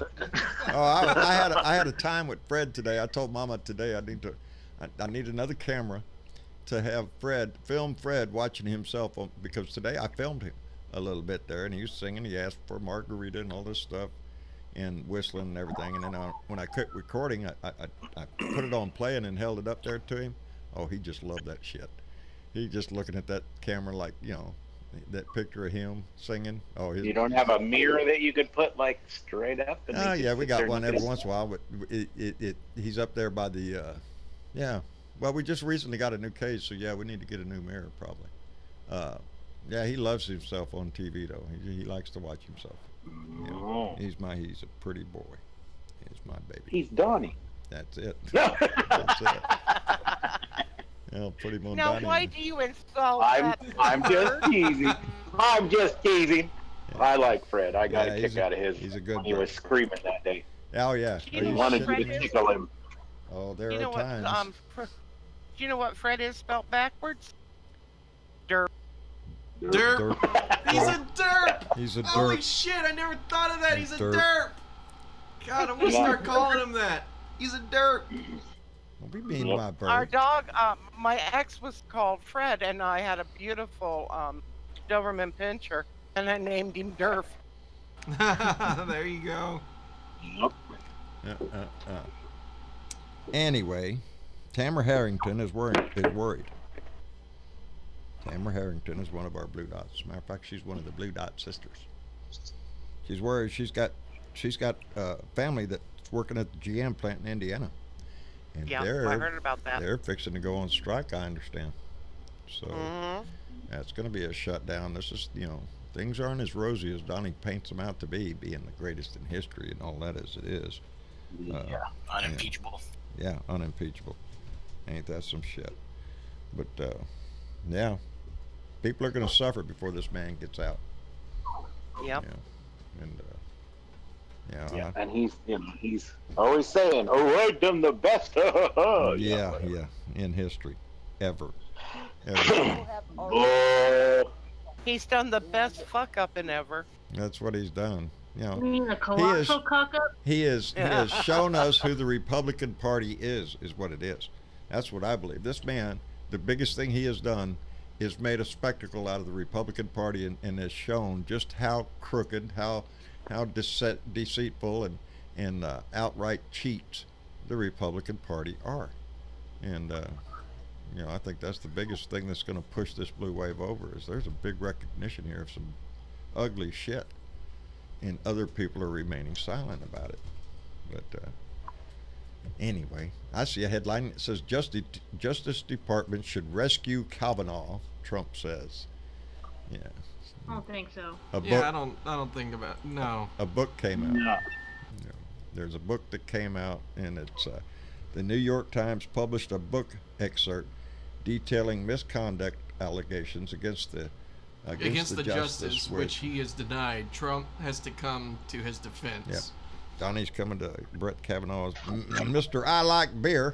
Oh, I had a time with Fred today. I told Mama today I need another camera to have film Fred watching himself because today I filmed him a little bit there, and he was singing. He asked for margarita and all this stuff, and whistling and everything. And then when I quit recording, I put it on play and then held it up there to him. Oh, he just loved that shit. He just looking at that camera like, that picture of him singing. Oh, You don't have a mirror that you could put like straight up. And oh yeah, we got one every once in a while, but he's up there by the yeah. Well, we just recently got a new case, so yeah, we need to get a new mirror probably. Yeah, he loves himself on TV though. He likes to watch himself. He's a pretty boy. He's my baby. He's Donnie. That's it. That's it. Yeah, put him on Now, Donnie. why do you insult I'm just teasing. I'm just teasing. Yeah. I like Fred. I got a kick out of his. He's a good when he was screaming that day. Oh yeah. You Are know you Wanted shitting you me? to tickle him. Oh, there You know are what? times. Do you know what Fred is spelled backwards? Derp. Derp. He's a derp. He's a Holy derp. shit! I never thought of that. He's a Derp. derp. God, I'm gonna start calling him that. He's a derp. Don't be mean to my bird. Our dog, my ex was called Fred, and I had a beautiful Doberman Pinscher, and I named him Derf. There you go. Anyway, Tamara Harrington is worried. Tamara Harrington is one of our Blue Dots. As a matter of fact, she's one of the Blue Dot sisters. She's worried. She's got family that's working at the GM plant in Indiana. And Yeah, I heard about that. They're fixing to go on strike, I understand. So that's going to be a shutdown. This is, things aren't as rosy as Donnie paints them out to be, being the greatest in history and all that as it is. Unimpeachable. Yeah, unimpeachable. Ain't that some shit? But yeah, people are going to suffer before this man gets out. Yep. Yeah. And and he's always saying, "Oh, I've done the best." yeah, in history, ever. He's done the best fuck up in ever. That's what he's done. You mean the colossal cock up? He has shown us who the Republican Party is what it is. That's what I believe. This man, the biggest thing he has done is made a spectacle out of the Republican Party and has shown just how crooked, how deceitful and outright cheats the Republican Party are. And I think that's the biggest thing that's going to push this blue wave over is there's a big recognition here of some ugly shit, and other people are remaining silent about it. But anyway, I see a headline that says Justice Department should rescue Kavanaugh, Trump says. Yeah. I don't think so. A book, Yeah, I don't think about no. A book came out. No. There's a book that came out, and it's the New York Times published a book excerpt detailing misconduct allegations against the justice, which he has denied. Trump has to come to his defense. Yeah. Donnie's coming to Brett Kavanaugh's Mr. I Like Beer.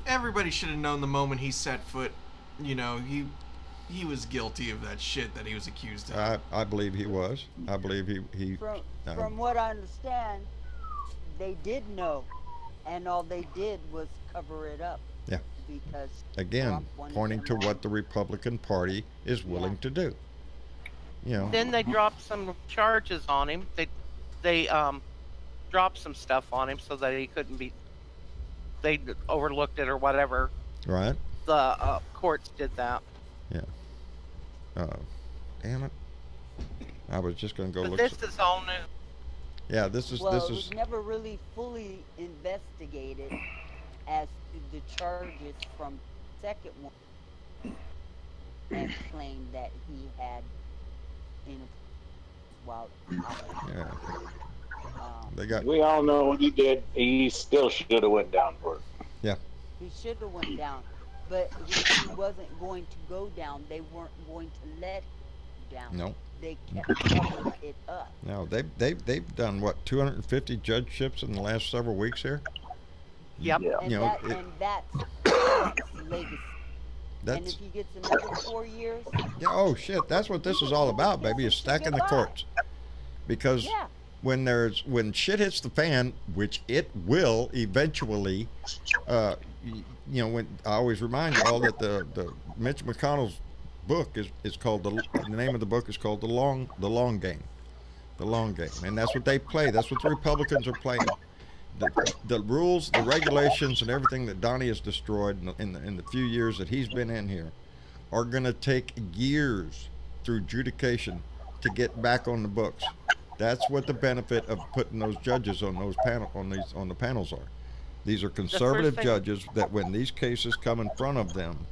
Everybody should have known the moment he set foot. He was guilty of that shit that he was accused of. I believe he was. I believe he From what I understand, they did know, and all they did was cover it up. Yeah. Because again, Trump wanted pointing to them what the Republican Party is willing to do. Then they dropped some charges on him. they dropped some stuff on him so that he couldn't be. They overlooked it or whatever. Right. The courts did that. Yeah. Damn it. I was just going to go But look. this is all new. Yeah, this is Well, this it is was never really fully investigated as to the charges from the second one, and claimed that he had in while yeah. um, They got We all know what he did. He still should have went down for it. yeah. he should have went down, but he wasn't going to go down. They weren't going to let him down. No. They kept covering it up. No, they've done what 250 judgeships in the last several weeks here. Yep. Yeah. And, You know, and that's Trump's legacy. And That's if he gets another 4 years, yeah. Oh shit, that's what this is all about, baby. Is stacking the Goodbye. courts. Because yeah, when shit hits the fan, which it will eventually, you know, when I always remind you all that the Mitch McConnell's book is called the name of the book is called the long game, and that's what they play. That's what the Republicans are playing. The rules, the regulations, and everything that Donnie has destroyed in the few years that he's been in here are going to take years through adjudication to get back on the books. That's what the benefit of putting those judges on those on the panels are. These are conservative thing- judges that when these cases come in front of them,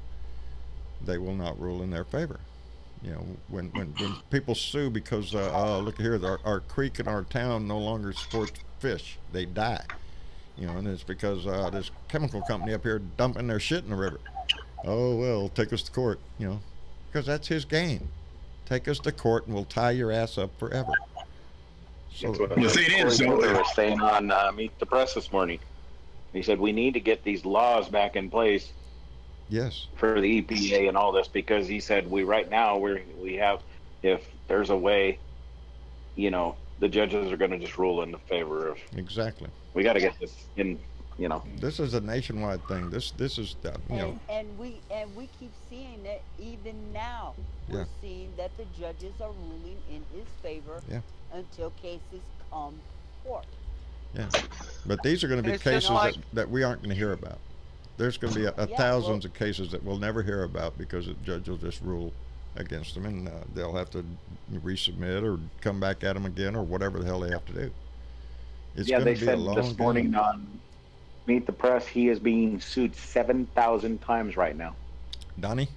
they will not rule in their favor. You know, when people sue because look here, our creek in our town no longer supports fish, they die. You know, and it's because this chemical company up here dumping their shit in the river. Oh well, take us to court. You know, because that's his game. Take us to court and we'll tie your ass up forever. So That's what The thing is, Cory though, Booker was saying on Meet the Press this morning. He said we need to get these laws back in place yes, for the EPA and all this, because he said we have, if there's a way, you know, the judges are going to just rule in the favor of. exactly. We got to get this in, you know. This is a nationwide thing. This is you know. and we keep seeing it even now. We're Yeah. seeing that the judges are ruling in his favor Yeah. until cases come to court. Yeah, but these are going to be It's just cases like- that we aren't going to hear about. There's going to be Yeah, thousands of cases that we'll never hear about because the judge will just rule against them, and they'll have to resubmit or come back at them again or whatever the hell they have to do. It's Yeah, going they to be a said long this morning game. on Meet the Press he is being sued 7,000 times right now. Donnie,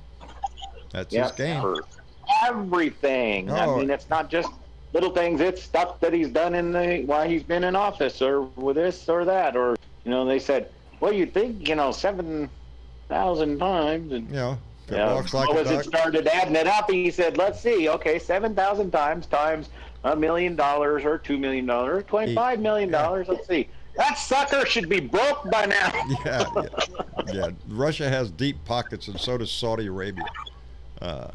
that's Yeah, his game. for everything. Oh. I mean, it's not just little things. It's stuff that he's done while he's been in office, or with this or that, or you know. They said, "Well, you think 7,000 times?" And You know, if it yeah, walks like so a as it duck. started adding it up, he said, "Let's see. Okay, 7,000 times $1 million or $2 million or $25 million. Let's see. That sucker should be broke by now." Yeah. Russia has deep pockets, and so does Saudi Arabia. Yeah,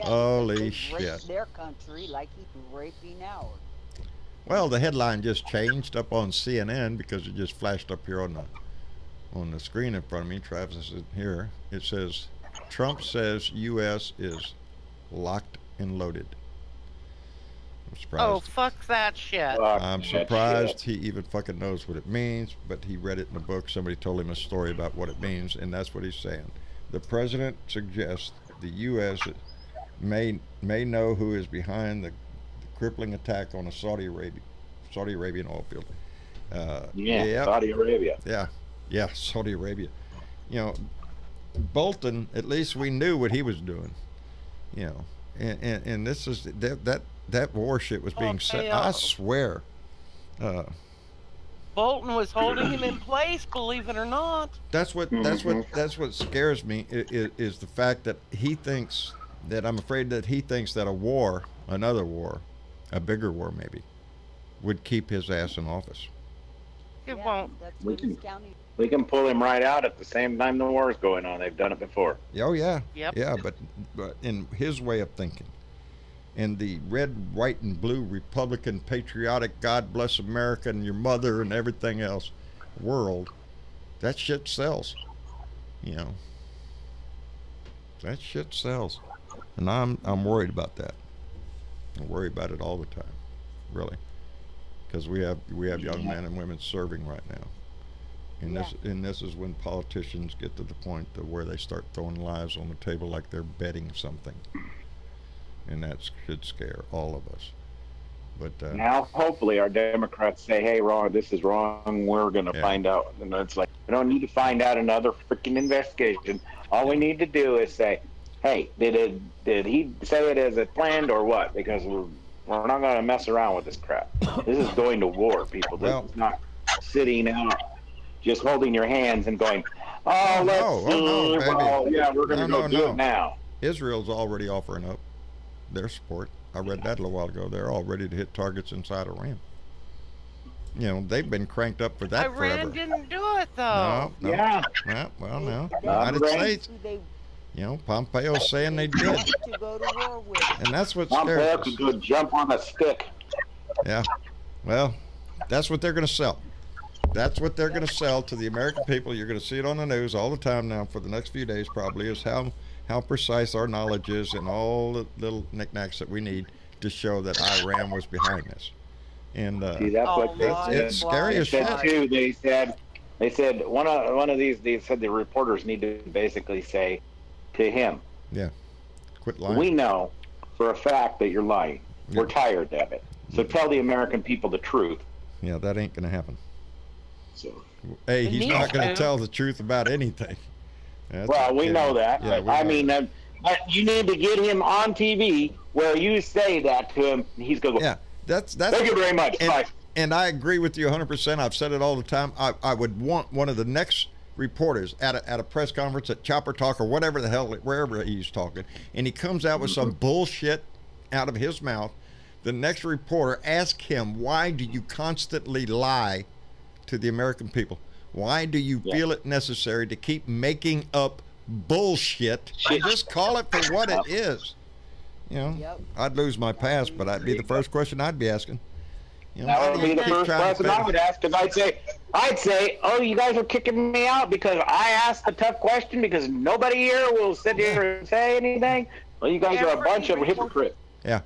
Holy they rape shit. their country like he's raping ours. Well, the headline just changed up on CNN because it just flashed up here on the screen in front of me. Travis is here. It says, Trump says U.S. is locked and loaded. I'm surprised. Oh, fuck that shit. I'm surprised he even fucking knows what it means, but he read it in a book. Somebody told him a story about what it means, and that's what he's saying. The president suggests the U.S. may know who is behind the crippling attack on a Saudi Arabian oil field. Yeah, Saudi Arabia. Yeah, Saudi Arabia. You know, Bolton, at least we knew what he was doing. You know, and this is that war shit was being set. I swear. Bolton was holding him in place, believe it or not. That's what scares me is the fact that he thinks that I'm afraid that he thinks that another war, a bigger war maybe, would keep his ass in office. It won't. That's We what he's can- counting. We can pull him right out at the same time the war is going on. They've done it before. Oh yeah. Yep. Yeah, but in his way of thinking, in the red, white, and blue Republican patriotic God bless America and your mother and everything else world, that shit sells. You know. That shit sells. And I'm worried about that. I worry about it all the time. Really. because we have young men and women serving right now. And this is when politicians get to the point to where they start throwing lives on the table like they're betting something, and that should scare all of us. But now, hopefully, our Democrats say, "Hey, Ron, this is wrong. We're going to find out." And it's like, we don't need to find out another freaking investigation. All we need to do is say, "Hey, did he say it as it planned or what?" Because we're not going to mess around with this crap. This is going to war, people. This is not sitting out, just holding your hands and going, "Oh, let's see. Well, yeah, we're going to do it now." Israel's already offering up their support. I read that a little while ago. They're all ready to hit targets inside Iran. You know, they've been cranked up for that forever. Iran didn't do it, though. No. Yeah. Well, no. United States. You know, Pompeo's saying they did. And that's what scares Pompeo us. could go jump on a stick. Yeah. Well, that's what they're going to sell. That's what they're going to sell to the American people. You're going to see it on the news all the time now for the next few days probably, is how precise our knowledge is and all the little knickknacks that we need to show that Iran was behind this. And see, that's what it's scary as shit. Too. They said one of these. They said the reporters need to basically say to him, "Yeah, quit lying. We know for a fact that you're lying. Yeah. We're tired of it. So tell the American people the truth." Yeah, that ain't gonna happen. So, hey, he's not gonna tell the truth about anything. Well, we know that. Yeah, I mean, you need to get him on TV where you say that to him. He's going to go, yeah, that's. Thank you very much. Bye. And I agree with you 100%. I've said it all the time. I would want one of the next reporters at a press conference, at Chopper Talk or whatever the hell, wherever he's talking, and he comes out with some bullshit out of his mouth. The next reporter, ask him, why do you constantly lie to the American people? Why do you feel it necessary to keep making up bullshit? Just call it for what it is. You know, I'd lose my pass, but I'd be the first question I'd be asking. You know, that would be the first question I would ask, because I'd say, "Oh, you guys are kicking me out because I asked a tough question because nobody here will sit here and say anything. Well, you guys are a bunch of hypocrites." Yeah.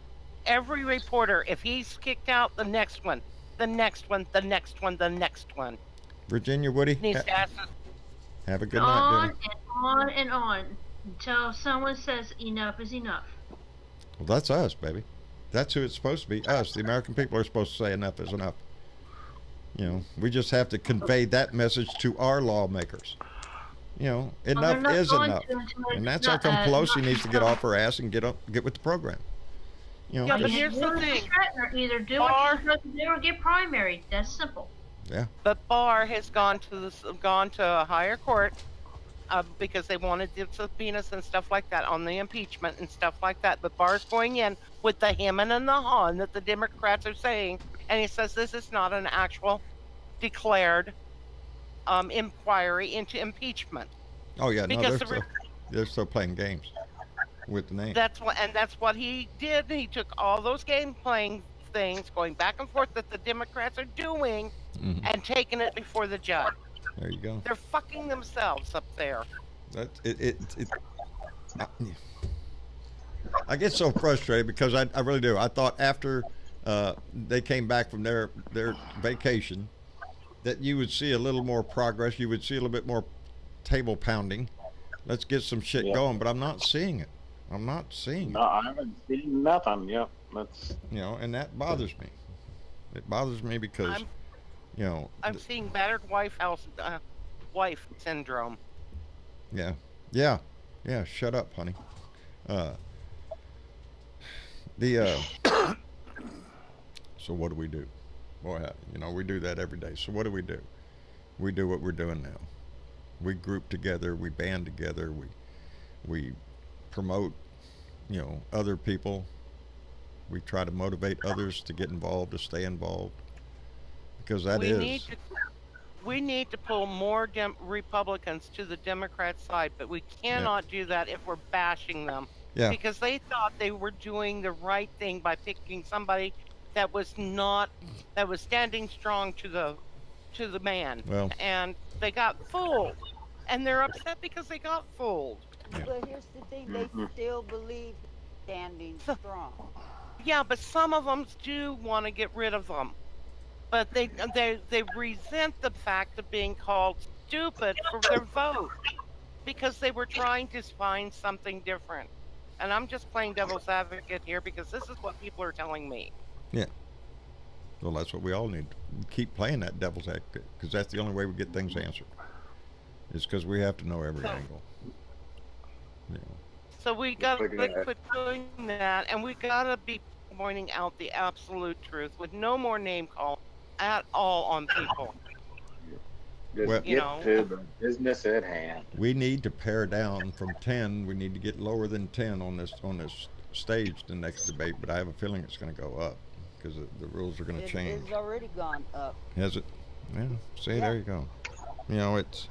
Every reporter, if he's kicked out, the next one, the next one, the next one, the next one. Virginia, Woody, needs to ask have a good night. On and on and on until someone says enough is enough. Well, that's us, baby. That's who it's supposed to be. Us, the American people, are supposed to say enough is enough. You know, we just have to convey that message to our lawmakers. You know, enough is enough, and that's how come Pelosi needs to get off her ass and get with the program. You know, yeah, but here's the thing: either do what you're supposed to do or get primaried. That's simple. Yeah. But Barr has gone to a higher court because they wanted the subpoenas and stuff like that on the impeachment and stuff like that. But Barr's going in with the hemming and the hawing that the Democrats are saying, and he says this is not an actual declared inquiry into impeachment. Oh yeah, because no, they're still playing games with the name. That's what he did. He took all those game playing things, going back and forth that the Democrats are doing, and taking it before the judge. There you go. They're fucking themselves up there. I get so frustrated because I really do. I thought after they came back from their vacation that you would see a little more progress. You would see a little bit more table pounding. Let's get some shit going, but I'm not seeing it. I'm not seeing it. No, I haven't seen nothing. Yeah, that's and that bothers me. It bothers me because I'm seeing battered wife syndrome. Yeah. Shut up, honey. So what do we do? Boy, we do that every day. So what do? We do what we're doing now. We group together. We band together. We promote, other people. We try to motivate others to get involved, to stay involved, because we need to pull more Republicans to the Democrat side, but we cannot do that if we're bashing them. Yeah. Because they thought they were doing the right thing by picking somebody that was standing strong to the man. Well, and they got fooled. And they're upset because they got fooled. Yeah. But here's the thing, they still believe standing strong. Yeah, but some of them do want to get rid of them. but they resent the fact of being called stupid for their vote because they were trying to find something different. And I'm just playing devil's advocate here because this is what people are telling me. Yeah. Well, that's what we all need. Keep playing that devil's advocate, because that's the only way we get things answered. It's because we have to know every angle. You know. So we got to quit doing that, and we got to be pointing out the absolute truth with no more name call at all on people. Just Well- get to the business at hand. We need to pare down from 10. We need to get lower than 10 on this stage the next debate. But I have a feeling it's going to go up because the rules are going to change. It's already gone up. Has it? Yeah. See, there you go. You know, it's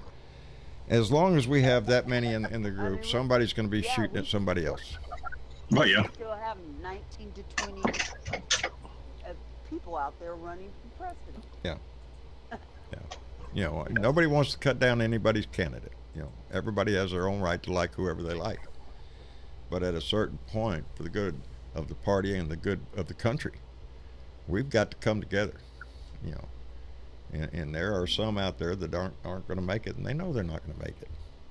as long as we have that many in the group, somebody's going to be shooting at somebody else. Oh, yeah. We still have 19 to 20 people out there running for president. Yeah. Yeah. You know, nobody wants to cut down anybody's candidate. You know, everybody has their own right to like whoever they like. But at a certain point, for the good of the party and the good of the country, we've got to come together. You know, and there are some out there that aren't going to make it, and they know they're not going to make it.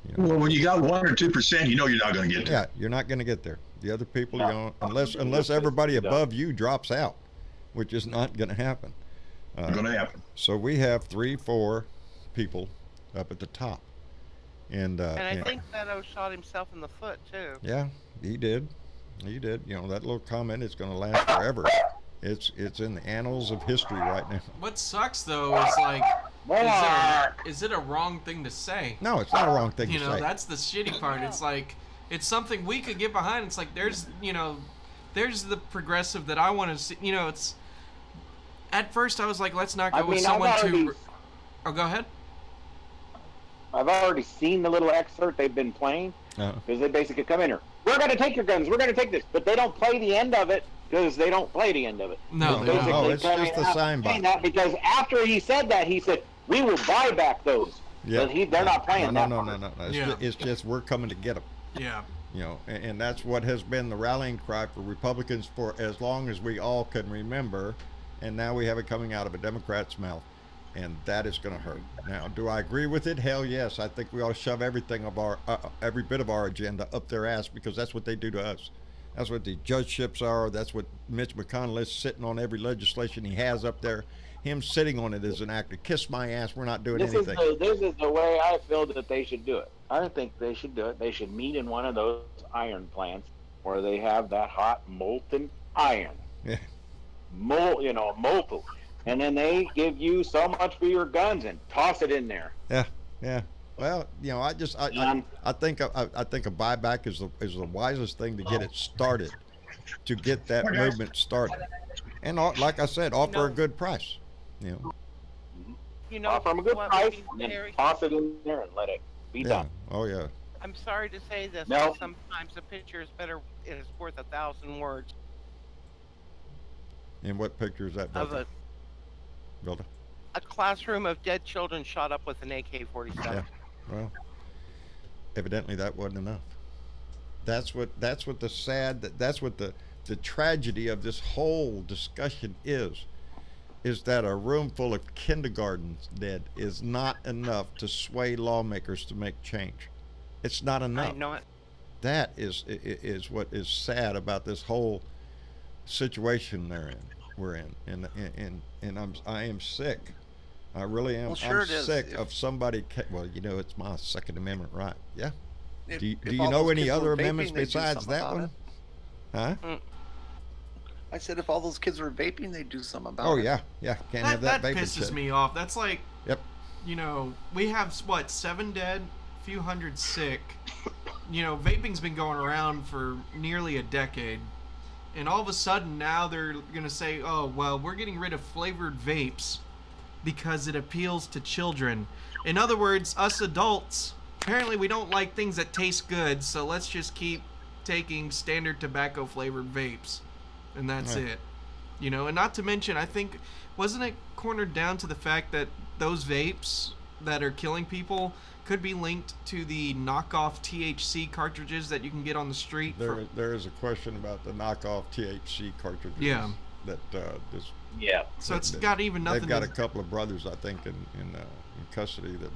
You know? Well, when you got 1 or 2%, you know you're not going to get there. Yeah, you're not going to get there. The other people, you know, unless everybody above you drops out, which is not going to happen. Going to happen. So we have 3, 4 people up at the top, and I think Beto shot himself in the foot too. Yeah, he did. He did. You know, that little comment is going to last forever. It's in the annals of history right now. What sucks though is like, is it a wrong thing to say? No, it's not a wrong thing You to know, say. that's the shitty part. It's like, it's something we could get behind. It's like, there's the progressive that I want to see. You know, it's. At first, I was like, let's not go with someone too. Oh, go ahead. I've already seen the little excerpt they've been playing because they basically come in here. We're going to take your guns. We're going to take this, but they don't play the end of it because they don't play the end of it. No, they don't. Oh, it's just the sign box. That because after he said that, he said we will buy back those. Yeah. They're not playing that. No. It's just we're coming to get them. Yeah. You know, and that's what has been the rallying cry for Republicans for as long as we all can remember. And now we have it coming out of a Democrat's mouth, and that is going to hurt. Now, do I agree with it? Hell yes. I think we ought to shove everything of our, every bit of our agenda up their ass because that's what they do to us. That's what the judgeships are. That's what Mitch McConnell is sitting on every legislation he has up there. Him sitting on it is an act of kiss my ass. We're not doing anything. This is the way I feel that they should do it. I think they should do it. They should meet in one of those iron plants where they have that hot molten iron. Yeah. Molten, and then they give you so much for your guns and toss it in there. Yeah. Well, you know, I think a buyback is the wisest thing to get it started, to get that movement started, and like I said, offer a good price. You know, offer them a good price, and then toss it in there and let it be done. Oh yeah. I'm sorry to say this, No. but sometimes a picture is worth 1,000 words. And what picture is that, Of Bilda? a classroom of dead children shot up with an AK-47. Yeah. Well, evidently that wasn't enough. That's what the tragedy of this whole discussion is that a room full of kindergartens dead is not enough to sway lawmakers to make change. It's not enough. I know it. That is what is sad about this whole situation we're in, and I am sick. I really am. Well, sure I'm it is. sick of somebody. Well, you know, it's my Second Amendment right. Yeah. Do you all know those any kids other were vaping, amendments they'd do besides something that about one? Huh? I said if all those kids were vaping, they'd do something about Oh it. yeah. Can't have that vaping pisses shit. me off. That's like, Yep. you know, we have what, 7 dead, a few hundred sick. You know, vaping's been going around for nearly a decade. And all of a sudden now they're going to say, oh, well, we're getting rid of flavored vapes because it appeals to children. In other words, us adults, apparently we don't like things that taste good, so let's just keep taking standard tobacco flavored vapes. And that's it. You know, and not to mention, I think, wasn't it cornered down to the fact that those vapes that are killing people could be linked to the knockoff THC cartridges that you can get on the street? There is a question about the knockoff THC cartridges. Yeah. that just. Yeah. So it's got even nothing. They've got to, a couple of brothers, I think, in custody that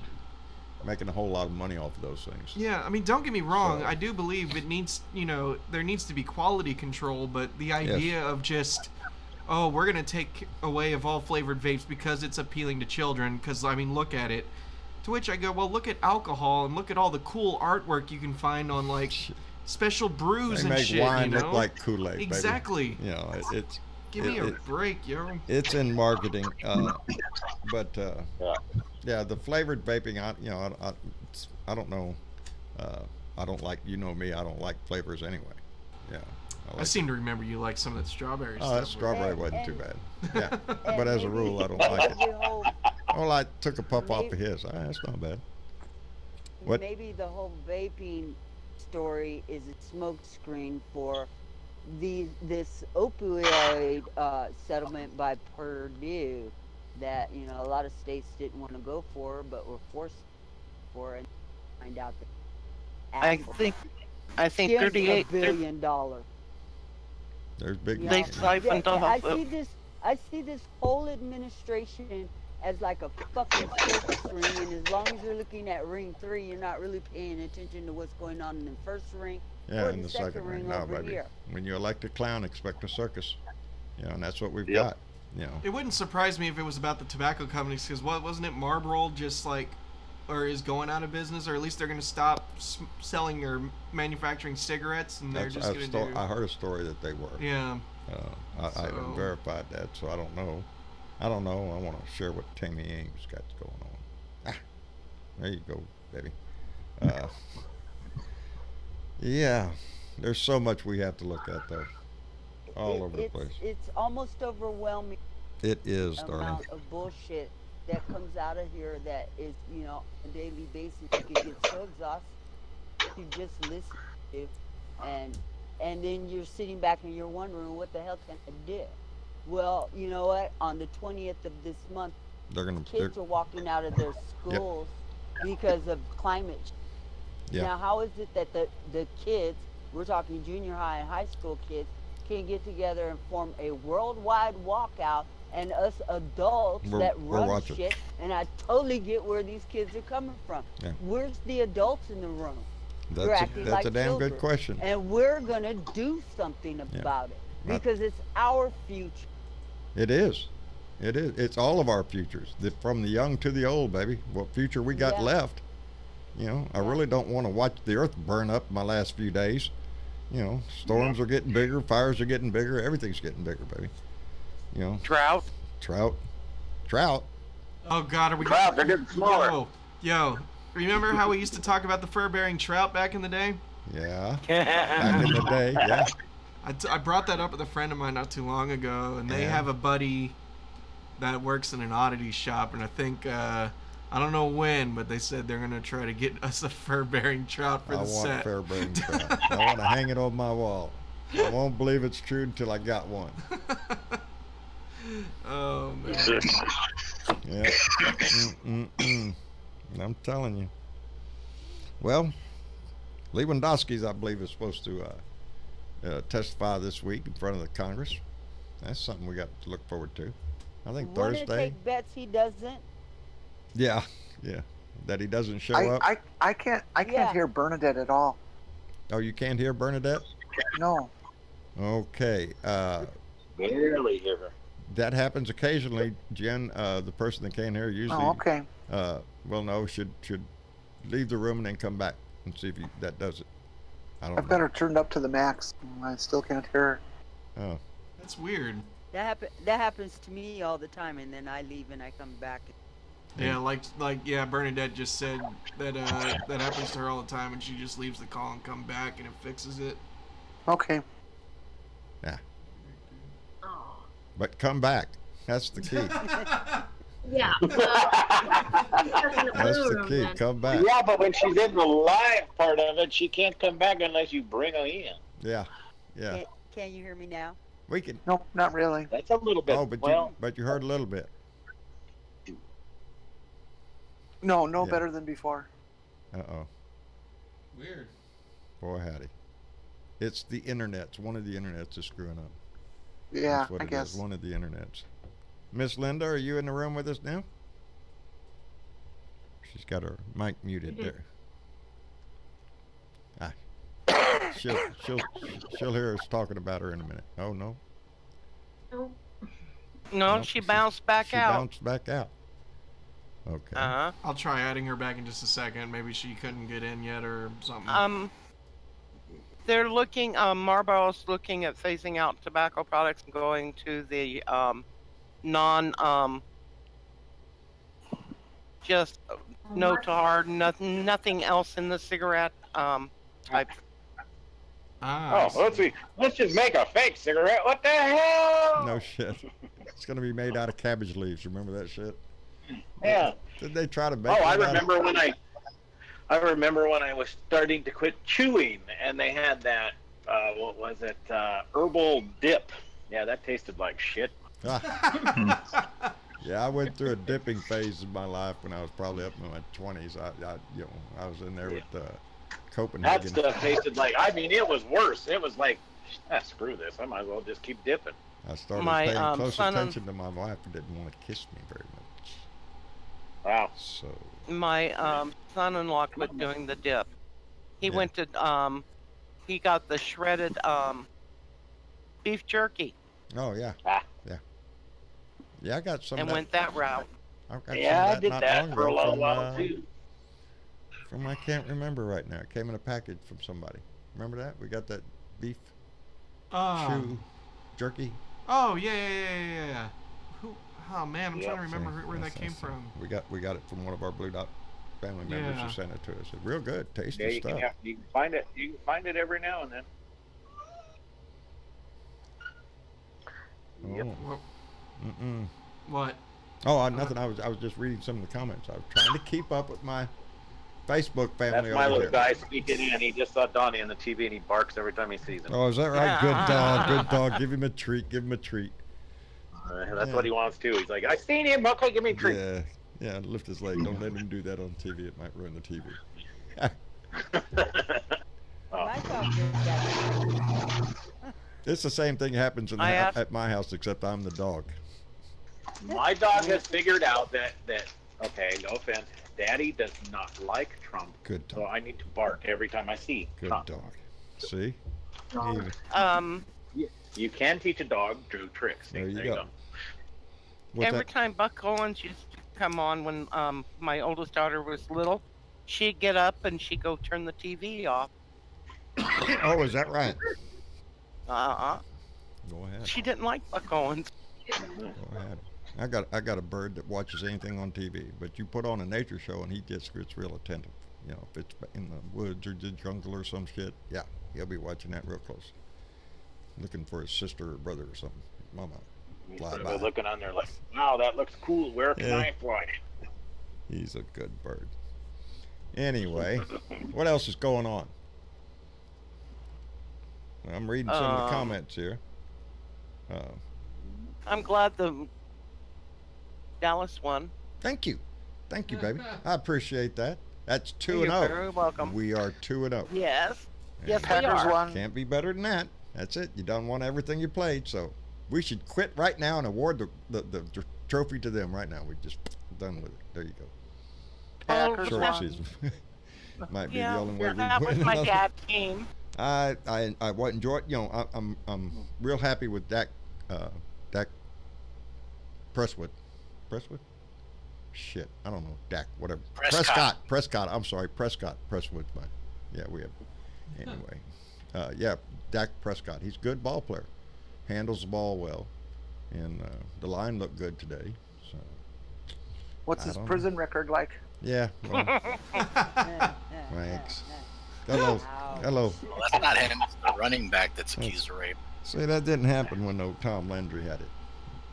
making a whole lot of money off of those things. Yeah, I mean, don't get me wrong. So- I do believe it needs, there needs to be quality control, but the idea of just, oh, we're going to take away of all flavored vapes because it's appealing to children, because, I mean, look at it. To which I go, well, look at alcohol and look at all the cool artwork you can find on, like, special brews They and make shit, wine you know? look like Kool-Aid, baby. Exactly. You know, it's. Give me a break, yo. It's in marketing, but yeah, the flavored vaping. I don't know. I don't like. You know me. I don't like flavors anyway. Yeah. I seem to remember you like some of that strawberry stuff. Oh, that strawberry wasn't too bad. Yeah, but as a rule, I don't like it. Well, I took a puff off of his. That's not bad. What? Maybe the whole vaping story is a smokescreen for this opioid settlement by Purdue that a lot of states didn't want to go for, but were forced for, and find out that I think $38 billion. There's big. They siphoned off. I see this whole administration as like a fucking circus ring, and as long as you're looking at ring 3, you're not really paying attention to what's going on in the first ring. Yeah, or in the second ring, no, over baby. here. When you elect a clown, expect a circus. And that's what we've got. It wouldn't surprise me if it was about the tobacco companies, because wasn't it Marlboro just like, or is going out of business, or at least they're going to stop selling or manufacturing cigarettes, and they're just going to do. I heard a story that they were. Yeah. I haven't verified that, so I don't know. I want to share what Tammy Ames got going on. There you go, baby. Yeah, there's so much we have to look at, though. All over the place. It's almost overwhelming. It is, darling. Amount of bullshit that comes out of here that is, on a daily basis. You can get so exhausted to just listen to, and then you're sitting back and you're wondering, what the hell can I do? Well, you know what? On the 20th of this month, kids are walking out of their schools because of climate change. Yep. Now, how is it that the kids, we're talking junior high and high school kids, can get together and form a worldwide walkout, and us adults that run shit, and I totally get where these kids are coming from. Yeah. Where's the adults in the room? That's a damn good question. And we're going to do something about it, because it's our future. It is. It is. It's all of our futures, from the young to the old, baby. What future we got left. I really don't want to watch the earth burn up my last few days. Storms are getting bigger, fires are getting bigger, everything's getting bigger, baby. Drought. Oh God, are we? Trout, they're getting smaller. Yo, remember how we used to talk about the fur-bearing trout back in the day? Yeah. Back in the day, yeah. I brought that up with a friend of mine not too long ago, and they have a buddy that works in an oddity shop, and I think I don't know when, but they said they're gonna try to get us a fur-bearing trout for the set. I want fur-bearing trout. I want to hang it on my wall. I won't believe it's true until I got one. Oh man. Yeah. I'm telling you. Well, Lewandowski's, I believe, is supposed to testify this week in front of the Congress. That's something we got to look forward to. I think Thursday. Take bets he doesn't. Yeah, that he doesn't show up. I can't hear Bernadette at all. Oh, you can't hear Bernadette? No. Okay. Barely hear her. That happens occasionally, Jen. The person that can't hear usually. Oh, okay. Well, no, should leave the room and then come back and see if that does it. I've got her turned up to the max. I still can't hear her. Oh. That's weird. That happens to me all the time, and then I leave and I come back. Yeah, Bernadette just said that that happens to her all the time, and she just leaves the call and come back, and it fixes it. Okay. Yeah. But come back. That's the key. Yeah. That's the key. Come back. Yeah, but when she's in the live part of it, she can't come back unless you bring her in. Yeah. Can you hear me now? We can. Nope, not really. That's a little bit. Oh, but you heard a little bit. No, better than before. Uh-oh. Weird. Boy, howdy. It's the internet. One of the internets is screwing up. Yeah, That's what I it guess. is, one of the internets. Miss Linda, are you in the room with us now? She's got her mic muted there. She'll hear us talking about her in a minute. Oh no. Nope. No, Nope, she bounced back she out. bounced back out. Okay. Uh-huh. I'll try adding her back in just a second. Maybe she couldn't get in yet or something. They're looking, Marlboro's looking at phasing out tobacco products and going to the, just no tar, nothing else in the cigarette, type. Oh, let's just make a fake cigarette. What the hell? No shit. It's gonna be made out of cabbage leaves. Remember that shit? Yeah. Did they try to make? Oh, I that out of- remember when I was starting to quit chewing, and they had that. What was it? Herbal dip. Yeah, that tasted like shit. Yeah, I went through a dipping phase in my life when I was probably up in my 20s. I was in there with Copenhagen. That stuff tasted like. I mean, it was worse. It was like, screw this. I might as well just keep dipping. I started My, paying close son- attention to my wife, who didn't want to kiss me very much. Wow. So. My son-in-law quit doing the dip. He went to he got the shredded beef jerky Oh yeah. Yeah. Yeah, I got some. and of that. went that route. I got Yeah, I some did not that long for a ago little from, while too. From I can't remember right now. It came in a package from somebody. Remember that? We got that beef chew jerky. Oh yeah. Who? Oh man, I'm trying to remember where that came So from. we got it from one of our Blue Dot family members Yeah. who sent it to us. Real good, tasty Yeah, you stuff. can find it. You can find it every now and then. Yep. What? Oh, nothing. I was just reading some of the comments. I was trying to keep up with my Facebook family That's my over little here. guy speaking in. He just saw Donnie on the TV, and he barks every time he sees him. Oh, is that right? Good dog. Good dog. Give him a treat. Give him a treat. That's what he wants too. He's like, I seen him. Okay, give me a treat. Yeah. Yeah, lift his leg. Don't let him do that on TV. It might ruin the TV. It's the same thing happens at my house, except I'm the dog. My dog has figured out that okay, no offense, Daddy does not like Trump. Good dog. So I need to bark every time I see Good Trump. dog. See? You can teach a dog tricks. There you you go. What's Every that? time Buck Owens used to come on when my oldest daughter was little, she'd get up and she'd go turn the TV off. Oh, is that right? Uh-uh. Go ahead. She didn't like Buck Owens. Go ahead. I got a bird that watches anything on TV, but you put on a nature show and he gets real attentive. You know, if it's in the woods or the jungle or some shit, yeah, he'll be watching that real close, looking for his sister or brother or something. Mama, fly They're by. looking on there like, wow, that looks cool. Where can Yeah. I fly? He's a good bird. Anyway, what else is going on? I'm reading some of the comments here. I'm glad the Dallas won. Thank you, baby. I appreciate that. That's 2-0. You're very welcome. We are 2-0. Yes. Yes, we Packers are. won. Can't be better than that. That's it. You done won everything you played, so we should quit right now and award the trophy to them right now. We're just done with it. There you go. Packers Short won. season. Might be Yeah, the only way we that was win. my another- dad's team. I enjoyed. You know, I'm real happy with Dak Prescott. Shit, I don't know. Dak, whatever. Prescott. I'm sorry, Prescott. Presswood. But yeah, we have. Anyway, yeah, Dak Prescott. He's a good ball player. Handles the ball well, and the line looked good today. So. What's I his don't know. prison record like? Yeah. Well, thanks. Hello. Well, that's not him. It's the running back that's accused of rape. See, that didn't happen when no Tom Landry had it.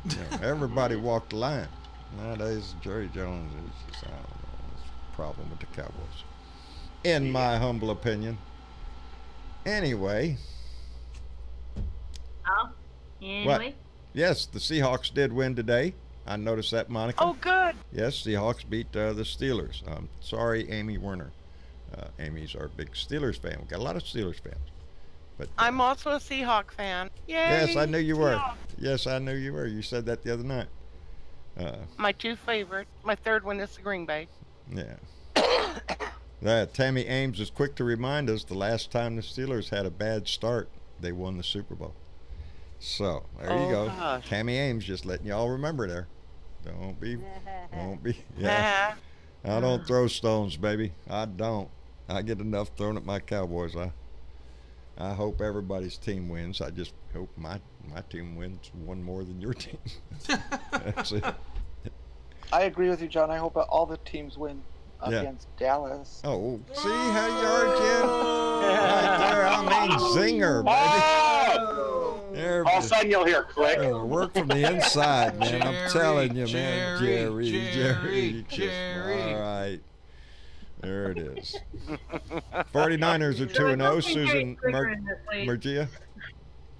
You know, everybody walked the line. Nowadays, Jerry Jones is just, I don't know, it's a problem with the Cowboys. In my humble opinion. Anyway, Oh, anyway. yes, the Seahawks did win today. I noticed that, Monica. Oh, good. Yes, Seahawks beat the Steelers. Sorry, Amy Werner. Amy's our big Steelers fan. We got a lot of Steelers fans. But I'm also a Seahawk fan. Yay! yes, I knew you were. Seahawks. Yes, I knew you were. You said that the other night. My two favorites. My third one is the Green Bay. Yeah. Tammy Ames is quick to remind us the last time the Steelers had a bad start, they won the Super Bowl. So there you go. Gosh. Tammy Ames just letting y'all remember there. Don't be. Yeah. I don't throw stones, baby. I don't. I get enough thrown at my Cowboys. I hope everybody's team wins. I just hope my team wins one more than your team. That's it. I agree with you, John. I hope all the teams win against Dallas. Oh, see how you are, Jen? Right there, I mean zinger, baby. There, All of a sudden you'll hear click. work from the inside, man. I'm telling you, man. Jerry. All right. There it is. 49ers are 2-0. Susan Murgia.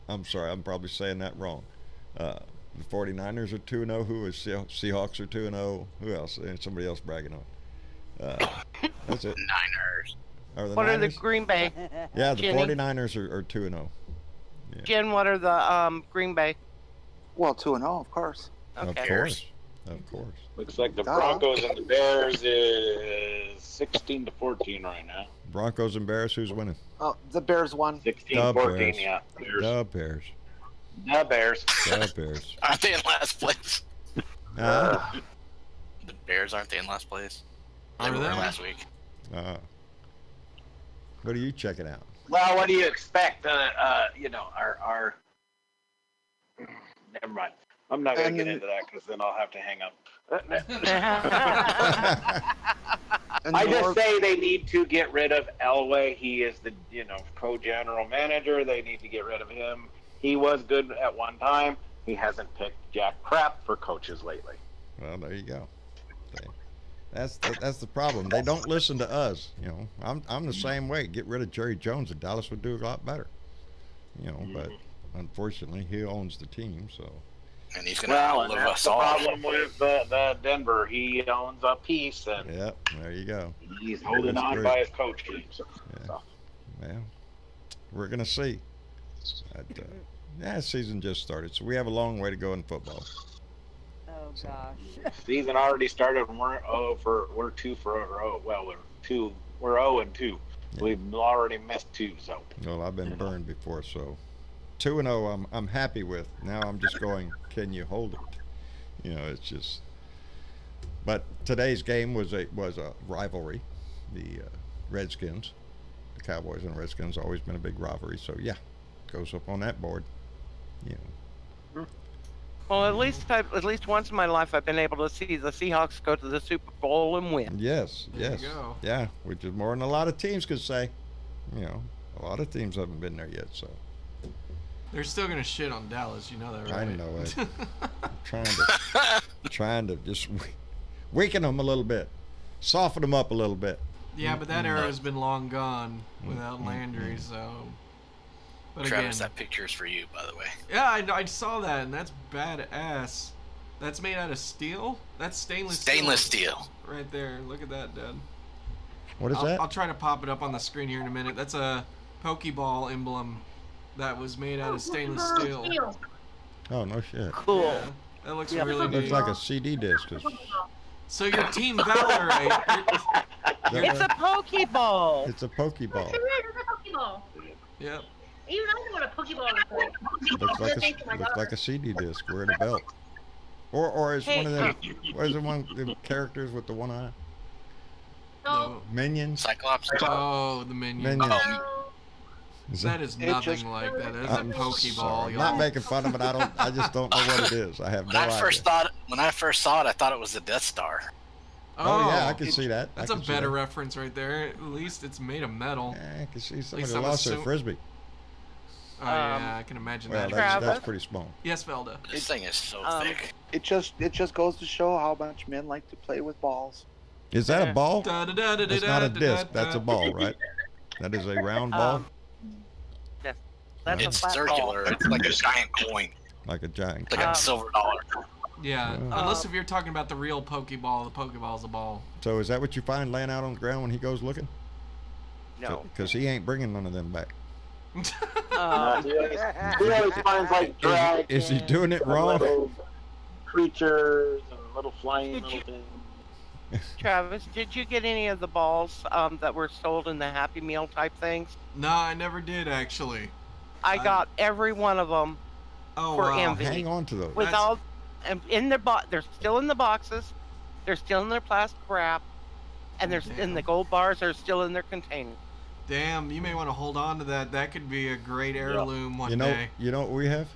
I'm sorry, I'm probably saying that wrong. The 49ers are 2-0. Who is Seahawks are 2-0. Who else? Somebody else bragging on. That's it. Niners. What are the Green Bay? Yeah, the Jenny? 49ers are 2-0. Yeah. Jen, what are the Green Bay? Well, 2-0, of course. Okay. Of course. Looks like the Broncos and the Bears is 16-14 right now. Broncos and Bears, who's winning? Oh, the Bears won. 16-14, yeah. Bears. The Bears. The Bears. The Bears. Aren't they in last place? The Bears, aren't they in last place? They were last week. What are you checking out? Well, what do you expect? Our never mind. I'm not going to get into that because then I'll have to hang up. I just say they need to get rid of Elway. He is the co-general manager. They need to get rid of him. He was good at one time. He hasn't picked jack crap for coaches lately. Well, there you go. That's the problem. They don't listen to us. I'm the same way. Get rid of Jerry Jones and Dallas would do a lot better. But unfortunately he owns the team, so. And he's going to outlive us all. That's the problem with the Denver. He owns a piece, and there you go. He's holding on by his coaching. So. Well, we're going to see. But, season just started, so we have a long way to go in football. Oh gosh. Season already started, and we're 2 for 0. Well, we're 0-2. Yeah. We've already missed 2. So. Well, I've been burned before, so 2-0. I'm happy with. Now I'm just going. Can you hold it? It's just. But today's game was a rivalry. The Redskins, the Cowboys and Redskins, always been a big rivalry. So yeah, goes up on that board. Well, at least once in my life, I've been able to see the Seahawks go to the Super Bowl and win. Yes. There you go. Yeah, which is more than a lot of teams could say. A lot of teams haven't been there yet, so. They're still gonna shit on Dallas, you know that, right? I know it. trying to just weaken them a little bit, soften them up a little bit. Yeah, but that era has been long gone without Landry, so. But Travis, again, that picture is for you, by the way. Yeah, I saw that, and that's badass. That's made out of steel? That's stainless steel. Right there. Look at that, Dad. What is that? I'll try to pop it up on the screen here in a minute. That's a Pokeball emblem that was made out of stainless steel. Oh, no shit. Cool. Yeah, that looks really neat. Looks like a CD disc. So your Team Valor, right? It's a Pokeball. It's a Pokeball. It's a Pokeball. Yep. Even I know what a Pokeball looks like. Looks like a CD disc wearing a belt. Or is one of them? Or is it one of the characters with the one eye? No. Minions. Cyclops. Oh, the Minions. That is nothing like that. That is a Pokeball. I'm not making fun of it. I just don't know what it is. I have no idea. When I first saw it, I thought it was the Death Star. Oh yeah, I can see that. That's a better reference right there. At least it's made of metal. Yeah, I can see somebody lost their frisbee. Oh yeah, I can imagine that. That's pretty small. Yes, Velda. This thing is so thick. It just goes to show how much men like to play with balls. Is that a ball? That's not a disc. That's a ball, right? That is a round ball. Yes. It's circular. It's like a giant coin. Like a giant. Like a silver dollar. Yeah, unless if you're talking about the real Pokeball, the Pokeball's a ball. So is that what you find laying out on the ground when he goes looking? No. Because he ain't bringing none of them back. He always finds like dragons. Is he doing it and wrong? little creatures and little flying little things. Travis, did you get any of the balls that were sold in the Happy Meal type things? No, I never did actually. I got every one of them Oh for wow. envy. Hang on to those. With That's- all, and in their they're still in the boxes, they're still in their plastic wrap, and they're Damn. and the gold bars are still in their container. Damn, you may want to hold on to that. That could be a great heirloom one day. You know what we have,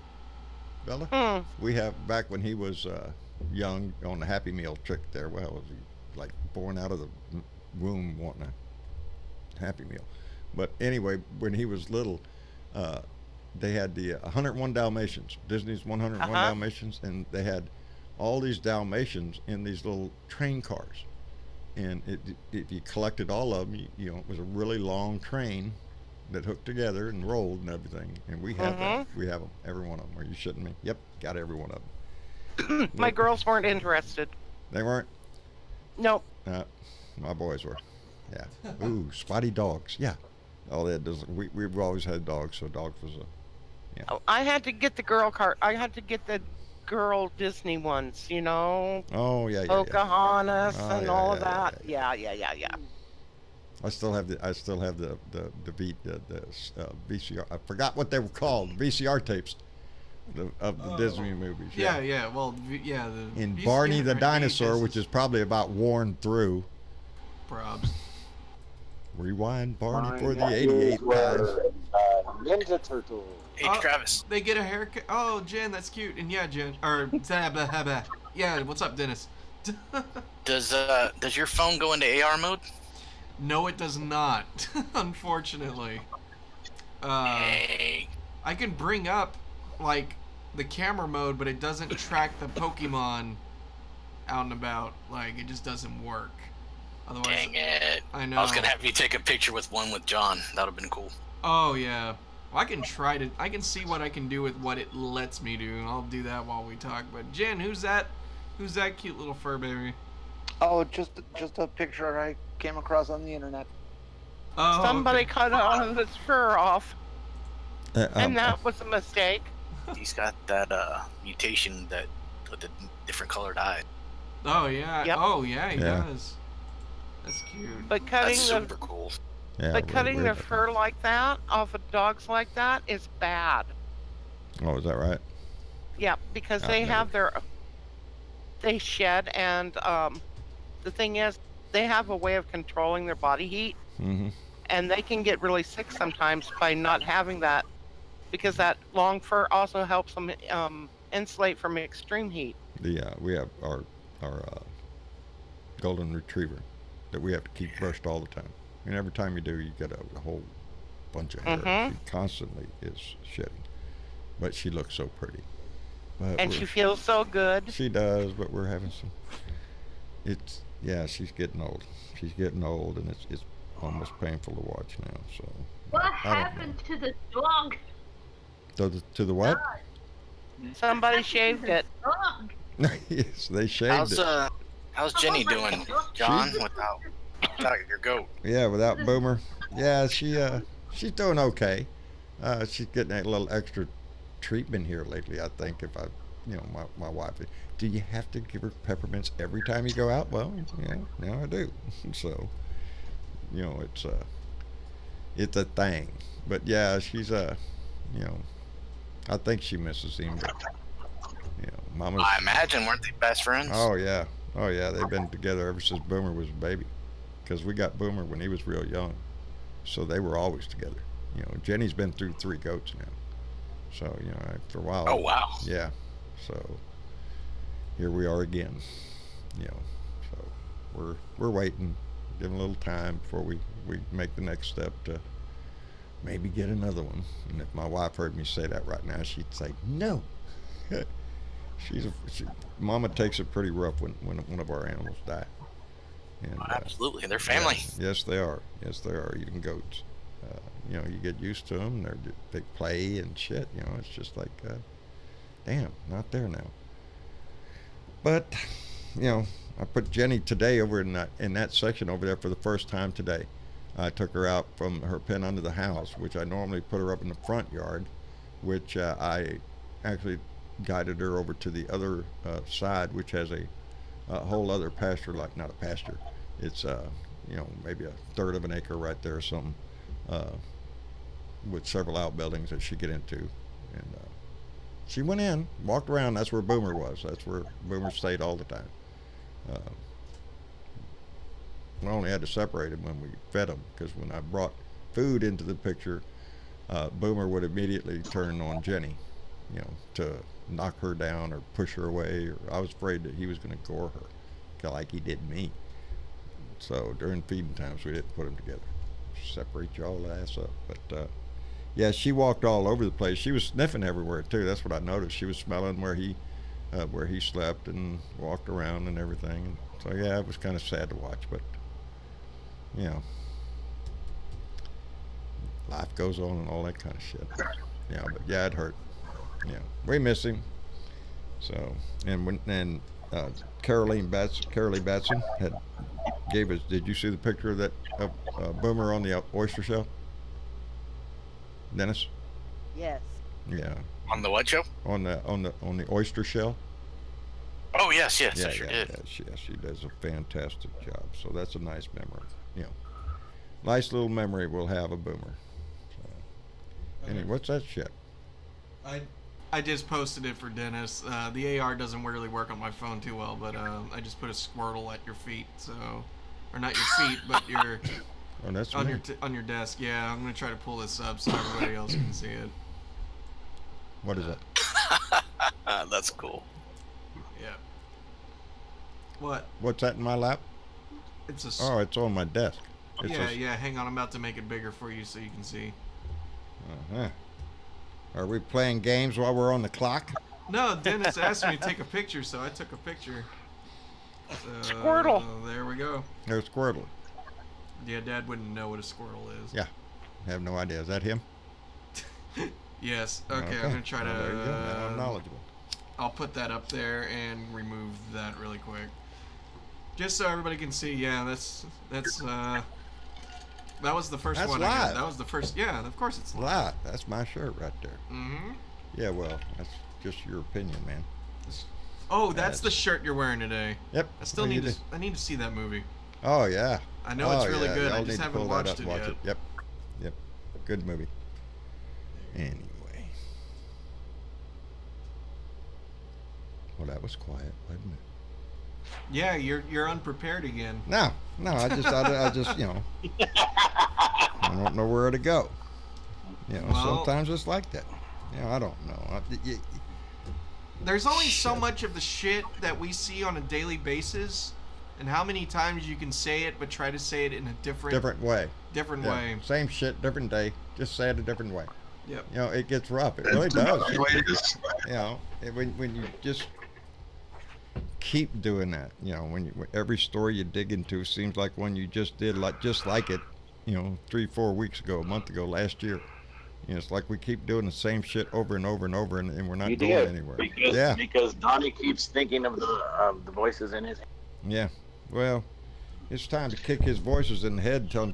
Bella? Hmm. We have back when he was young on the Happy Meal trick there. Well, was he like born out of the womb wanting a Happy Meal? But anyway, when he was little, they had the 101 Dalmatians, Disney's 101 Dalmatians, and they had all these Dalmatians in these little train cars. And if you collected all of them, you know, it was a really long train that hooked together and rolled and everything. And we have that. We have them, every one of them. Are you shitting me? Yep, got every one of them. My girls weren't interested. They weren't? Nope. My boys were. Yeah. Ooh, spotty dogs. Yeah. Oh, they had those, we've always had dogs, so dogs was a. Yeah. Oh, I had to get the girl car. I had to get the girl Disney ones. You know. Oh yeah, yeah. Pocahontas Oh, and yeah, all yeah, of that. Yeah. I still have the VCR. I forgot what they were called. VCR tapes of the Disney movies. Yeah. Well, yeah. In VCR Barney the VHS Dinosaur, which is probably about worn through. Probs. Rewind Barney for the Mine 88th is where, time. Ninja Turtle. Hey, Travis. They get a haircut. Oh, Jen, that's cute. And yeah, Jen. Or, yeah, what's up, Dennis? Does your phone go into AR mode? No, it does not. Unfortunately. Hey. I can bring up, like, the camera mode, but it doesn't track the Pokemon out and about. Like, it just doesn't work. Otherwise, Dang it. I know. I was going to have you take a picture with John. That would have been cool. Oh, yeah. Well, I can try to... I can see what I can do with what it lets me do, and I'll do that while we talk. But, Jen, who's that? Who's that cute little fur baby? Oh, just a picture I came across on the internet. Oh, Somebody okay. cut all of his fur off, and that was a mistake. He's got that mutation that with the different colored eye. Oh, yeah. Yep. Oh, yeah, he Yeah. does. That's cute. But cutting That's the super cool. Yeah, but we're cutting weird their about fur like that off of dogs like that is bad. that. Oh, is that right? Yeah, because I've they never- have they shed, and the thing is, they have a way of controlling their body heat, Mm-hmm. and they can get really sick sometimes by not having that, because that long fur also helps them insulate from extreme heat. We have our golden retriever that we have to keep brushed all the time. And every time you do, you get a whole bunch of hair. Mhm. She constantly is shedding, but she looks so pretty. But And she feels so good. She does, but we're having some. She's getting old. She's getting old, and it's almost painful to watch now. So. What I don't know. happened to the dog? To the what? Somebody shaved it. Dog. Yes, they shaved it. How's Jenny doing, John? Without your goat. Yeah, without Boomer. Yeah, she's doing okay. She's getting a little extra treatment here lately, I think. If my wife, do you have to give her peppermints every time you go out? Well, yeah, now I do. So, it's a thing. But yeah, she's I think she misses him. But, Mama's. I imagine, weren't they best friends? Oh yeah, they've been together ever since Boomer was a baby, because we got Boomer when he was real young, so they were always together. Jenny's been through 3 goats now, so for a while. Oh wow. Yeah, so here we are again. So we're waiting, giving a little time before we make the next step to maybe get another one. And if my wife heard me say that right now, she'd say no. Mama takes it pretty rough when one of our animals die. And, absolutely, they're family. Yes, they are. Yes, they are. Even goats. You get used to them. They play and shit. It's just like, damn, not there now. But, I put Jenny today over in that section over there for the first time today. I took her out from her pen under the house, which I normally put her up in the front yard, which I actually guided her over to the other side, which has a whole other pasture, like not a pasture. It's you know, maybe a third of an acre right there or something, with several outbuildings that she get into. And she went in, walked around. That's where Boomer was. That's where Boomer stayed all the time. We only had to separate him when we fed him, because when I brought food into the picture, Boomer would immediately turn on Jenny, you know, to knock her down or push her away. Or I was afraid that he was going to gore her, like he did me. So during feeding times, we didn't put them together. Separate y'all ass up. But yeah, she walked all over the place. She was sniffing everywhere too. That's what I noticed. She was smelling where he slept and walked around and everything. So yeah, it was kind of sad to watch, but you know, life goes on and all that kind of shit. Yeah, but yeah, it hurt. Yeah, we miss him. So, and Carolee Batson had gave us. Did you see the picture of that Boomer on the oyster shell, Dennis? Yes. Yeah. On the what show? On the oyster shell. Oh yes, I Yeah, sure yeah, did. yeah, she does a fantastic job. So that's a nice memory. You know, nice little memory we'll have of Boomer. So, anyway, what's that shit? I just posted it for Dennis. The AR doesn't really work on my phone too well, but I just put a Squirtle at your feet, so, or not your feet, but your Oh, that's on me. on your desk. Yeah, I'm gonna try to pull this up so everybody else can see it. What is that? That's cool. Yeah. What? What's that in my lap? It's a. Oh, it's on my desk. It's Yeah. Hang on, I'm about to make it bigger for you so you can see. Uh-huh. Are we playing games while we're on the clock? No, Dennis asked me to take a picture, so I took a picture. So, Squirtle. There we go. There's Squirtle. Yeah, Dad wouldn't know what a Squirtle is. Yeah. I have no idea. Is that him? Yes. Okay, I'm gonna try Well, there you go. Now I'm to. knowledgeable. I'll put that up there and remove that really quick, just so everybody can see. Yeah, that's that was the first That's one. I live. got. That was the first. Yeah, of course it's live. Live. That's my shirt right there. Mm-hmm. Yeah, well, that's just your opinion, man. Oh, that's the shirt you're wearing today. Yep. I still Well, you need to. did. I need to see that movie. Oh, yeah. I know it's really yeah. good. I Y'all just need to haven't pull that watched up it and watch yet. Yep. Good movie. Anyway. Well, that was quiet, wasn't it? Yeah, you're unprepared again. No, I just, you know, I don't know where to go. You know, Well- sometimes it's like that. You know, I don't know. There's only so much of the shit that we see on a daily basis, and how many times you can say it, but try to say it in a different way. Different Yeah, way. Same shit, different day. Just say it a different way. Yep. You know, it gets rough. It really does. That's the way it is. You know, when you just keep doing that, you know, when every story you dig into seems like one you just did just like it, you know, 3-4 weeks ago, a month ago, last year. You know, it's like we keep doing the same shit over and over and over, and we're not You going did anywhere. because because Donnie keeps thinking of the voices in his head. Yeah. Well, it's time to kick his voices in the head and tell him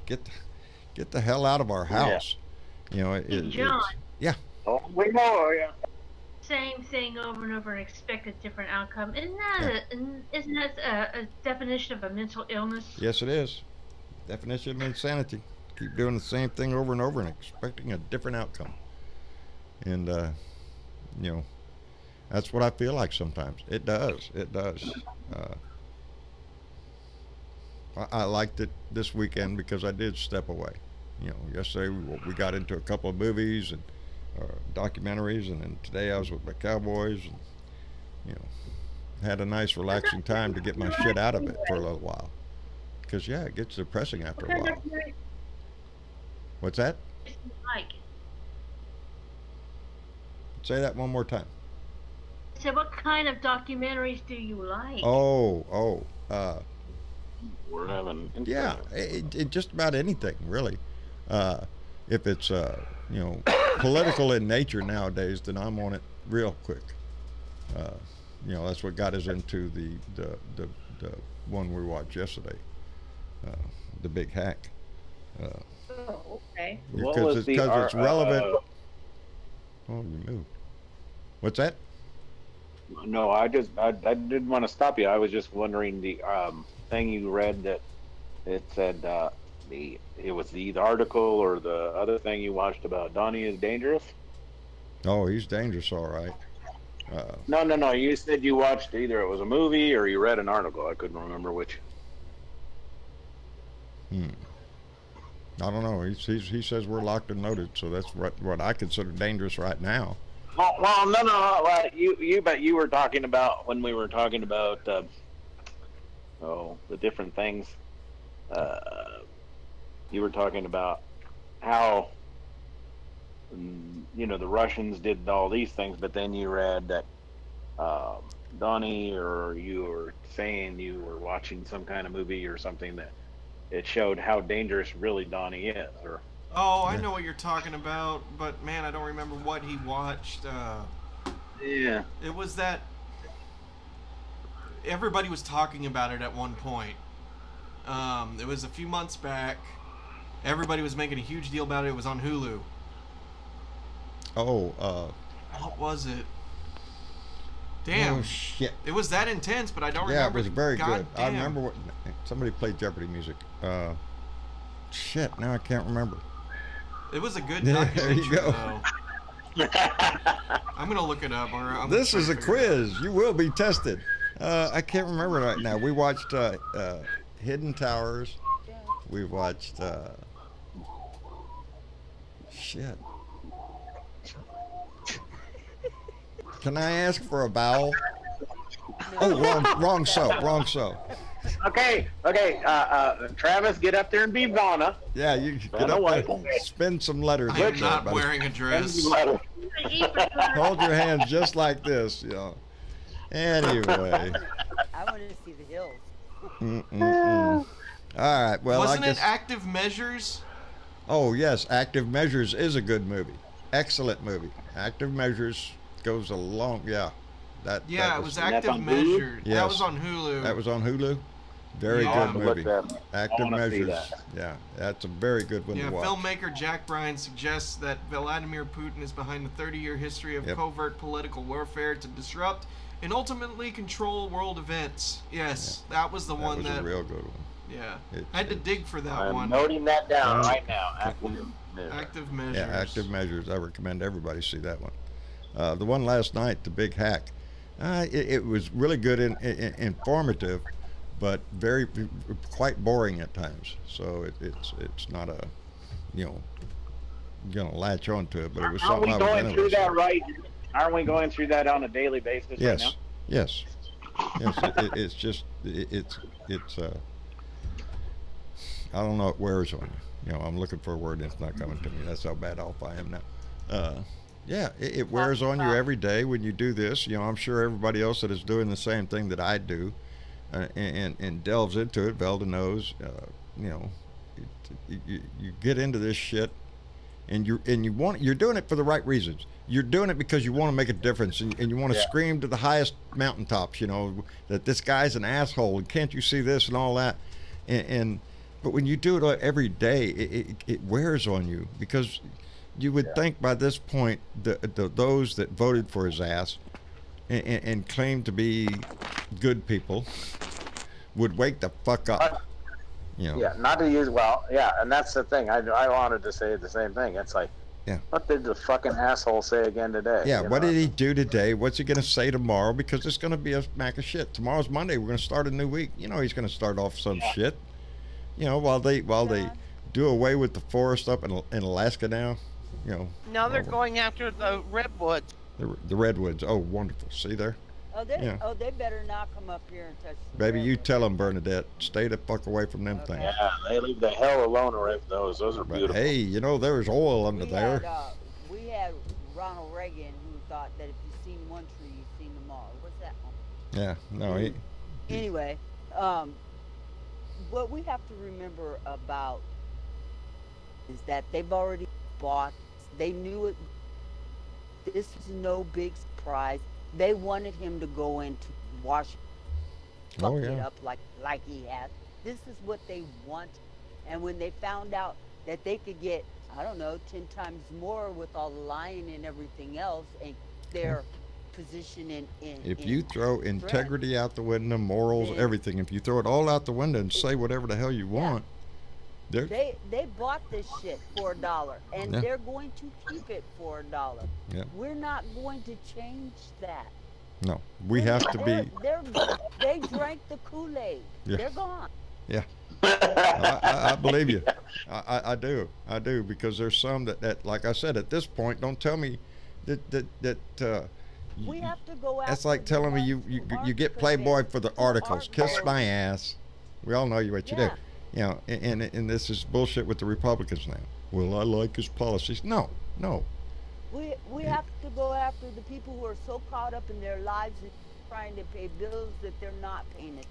get the hell out of our house. You know, John. yeah. Oh, we know. Yeah. Same thing over and over and expect a different outcome. Isn't that a definition of a mental illness? Yes, it is. Definition of insanity. Keep doing the same thing over and over and expecting a different outcome. And, you know, that's what I feel like sometimes. It does. It does. I liked it this weekend because I did step away. You know, yesterday we got into a couple of movies and documentaries, and then today I was with my Cowboys, and, you know, had a nice relaxing time to get my shit out of it for a little while. Because, yeah, it gets depressing after a while. What's that? Like, Say that one more time. so what kind of documentaries do you like? We're having. Yeah, it just about anything, really. If it's, you know, political in nature nowadays, then I'm on it real quick. You know, that's what got us into the one we watched yesterday, The Big Hack. Oh, okay. What Because was the it's relevant. Oh, you moved. What's that? No, I didn't want to stop you. I was just wondering the thing you read that it said it was the article or the other thing you watched about Donnie is dangerous. Oh, he's dangerous, all right. No. You said you watched either it was a movie or you read an article. I couldn't remember which. I don't know. He says we're locked and loaded, so that's what I consider dangerous right now. Well, no. You were talking about when we were talking about the different things. You were talking about how the Russians did all these things, but then you read that Donnie, or you were saying you were watching some kind of movie or something that it showed how dangerous really Donnie is. Or Oh, I know what you're talking about, but man, I don't remember what he watched. yeah, It was that everybody was talking about it at one point. It was a few months back. Everybody was making a huge deal about it. It was on Hulu. What was it? Damn. Oh shit. It was that intense, but I don't Yeah, remember. it was very good. I Goddamn. remember what somebody played Jeopardy music. Shit, now I can't remember. It was a good There documentary, you go. though. I'm gonna look it up. Or I'm This gonna is a try to figure it quiz. You will be tested. I can't remember right now. We watched Hidden Towers. We watched shit. Can I ask for a vowel? Oh, wrong so. Okay. Travis, get up there and be Vanna. Yeah, you get up there and spin some letters. out. I am at not everybody. wearing a dress. Hold your hands just like this, Anyway. I want to see the hills. All right. Well, Wasn't I guess. it Active Measures? Oh yes, Active Measures is a good movie. Excellent movie. Active Measures goes along. Yeah. That Was That's Active on Hulu? Measures. That Yes. was on Hulu. That was on Hulu. Very Yeah. good movie. I Active wanna see Measures. that. Yeah, that's a very good one Yeah, to watch. filmmaker Jack Bryan suggests that Vladimir Putin is behind the 30-year history of Yep. covert political warfare to disrupt and ultimately control world events. Yes, that was the That one was that. a real good one. Yeah, It- I had to dig for that I'm one. noting that down Uh, right now. Active Measures. Active Measures. Yeah, Active Measures. I recommend everybody see that one. The one last night, The Big Hack. It was really good and informative, but quite boring at times. So it's not a, gonna latch onto it, but it was Aren't something we I was going through interested that in. right? Aren't we going through that on a daily basis right Yes, now? yes. It's just it's I don't know. It wears on you. I'm looking for a word and it's not coming to me. That's how bad off I am now. Yeah, it wears on you every day when you do this. I'm sure everybody else that is doing the same thing that I do, and delves into it. Velda knows. You get into this shit, and you're doing it for the right reasons. You're doing it because you want to make a difference, and you want to scream to the highest mountaintops. That this guy's an asshole, and can't you see this and all that, but when you do it every day, it wears on you, because you would think by this point those that voted for his ass and claimed to be good people would wake the fuck up. Yeah, not to use and that's the thing. I wanted to say the same thing. It's like, what did the fucking asshole say again today? Yeah, what did he do today? What's he going to say tomorrow? Because it's going to be a smack of shit. Tomorrow's Monday. We're going to start a new week. He's going to start off some shit. While they do away with the forest up in Alaska now. Now they're going after the redwoods. The redwoods. Oh, wonderful. See there? They better not come up here and touch the Baby, you redwoods. tell them, Bernadette. Stay the fuck away from them things. Yeah, they leave the hell alone with those. Those are But beautiful. hey, there's oil under there. We had Ronald Reagan who thought that if you've seen one tree, you've seen them all. What's that one? Yeah, no, he. Anyway, what we have to remember about is that they've already bought. They knew it. This is no big surprise. They wanted him to go into Washington, fuck it up like he has. This is what they want And when they found out that they could get, I don't know, 10 times more with all the lying and everything else, and their position in if you throw integrity out the window, morals, everything, if you throw it all out the window and say whatever the hell you want, they bought this shit for $1, and they're going to keep it for $1. Yeah. We're not going to change that. No, we have to be. They drank the Kool-Aid. Yeah. They're gone. Yeah. I believe you. I do, because there's some that, like I said, at this point, don't tell me that we have to go after. That's like telling me you get Playboy for the articles. Kiss my ass. We all know what you do. You know, and this is bullshit with the Republicans now. Well, I like his policies. No. We have to go after the people who are so caught up in their lives and trying to pay bills that they're not paying it.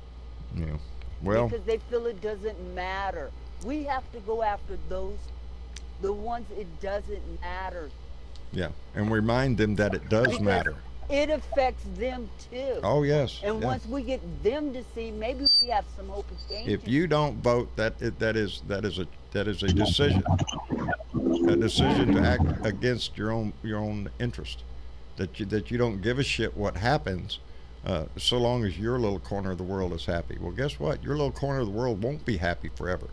Yeah. Well, because they feel it doesn't matter. We have to go after the ones it doesn't matter. Yeah, and remind them that it does matter. It affects them too. Oh yes. And once we get them to see, maybe we have some hope of change. If you don't vote, that is a decision. A decision to act against your own interest. That you don't give a shit what happens, so long as your little corner of the world is happy. Well, guess what? Your little corner of the world won't be happy forever.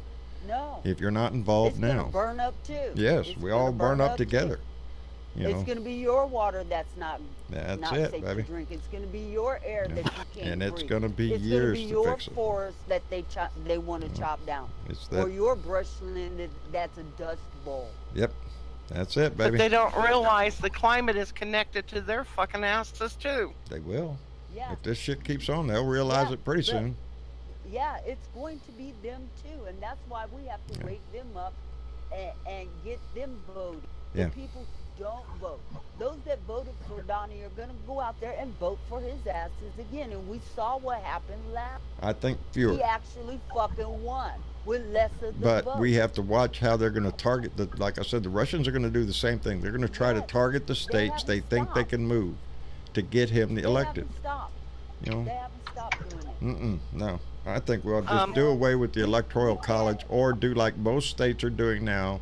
No. If you're not involved now. It's gonna burn up too. Yes, we all burn up together. You know? It's going to be your water that's not safe baby. to drink. It's going to be your air that you can't breathe. And it's going to be years to fix it. It's going to be your forest that they want to chop down. Or your brushland that's a dust bowl. Yep. That's it, baby. But they don't realize the climate is connected to their fucking asses too. They will. Yeah. If this shit keeps on, they'll realize it pretty soon. Yeah, it's going to be them too. And that's why we have to wake them up and get them voting. The people don't vote. Those that voted for Donnie are going to go out there and vote for his asses again. And we saw what happened last. I think fewer. He actually fucking won with less of the But vote. we have to watch how they're going to target like I said, the Russians are going to do the same thing. They're going to try to target the states they think they can move to get him elected. They haven't stopped. You know? They haven't stopped doing it. No. I think we'll just do away with the electoral college, or do like most states are doing now,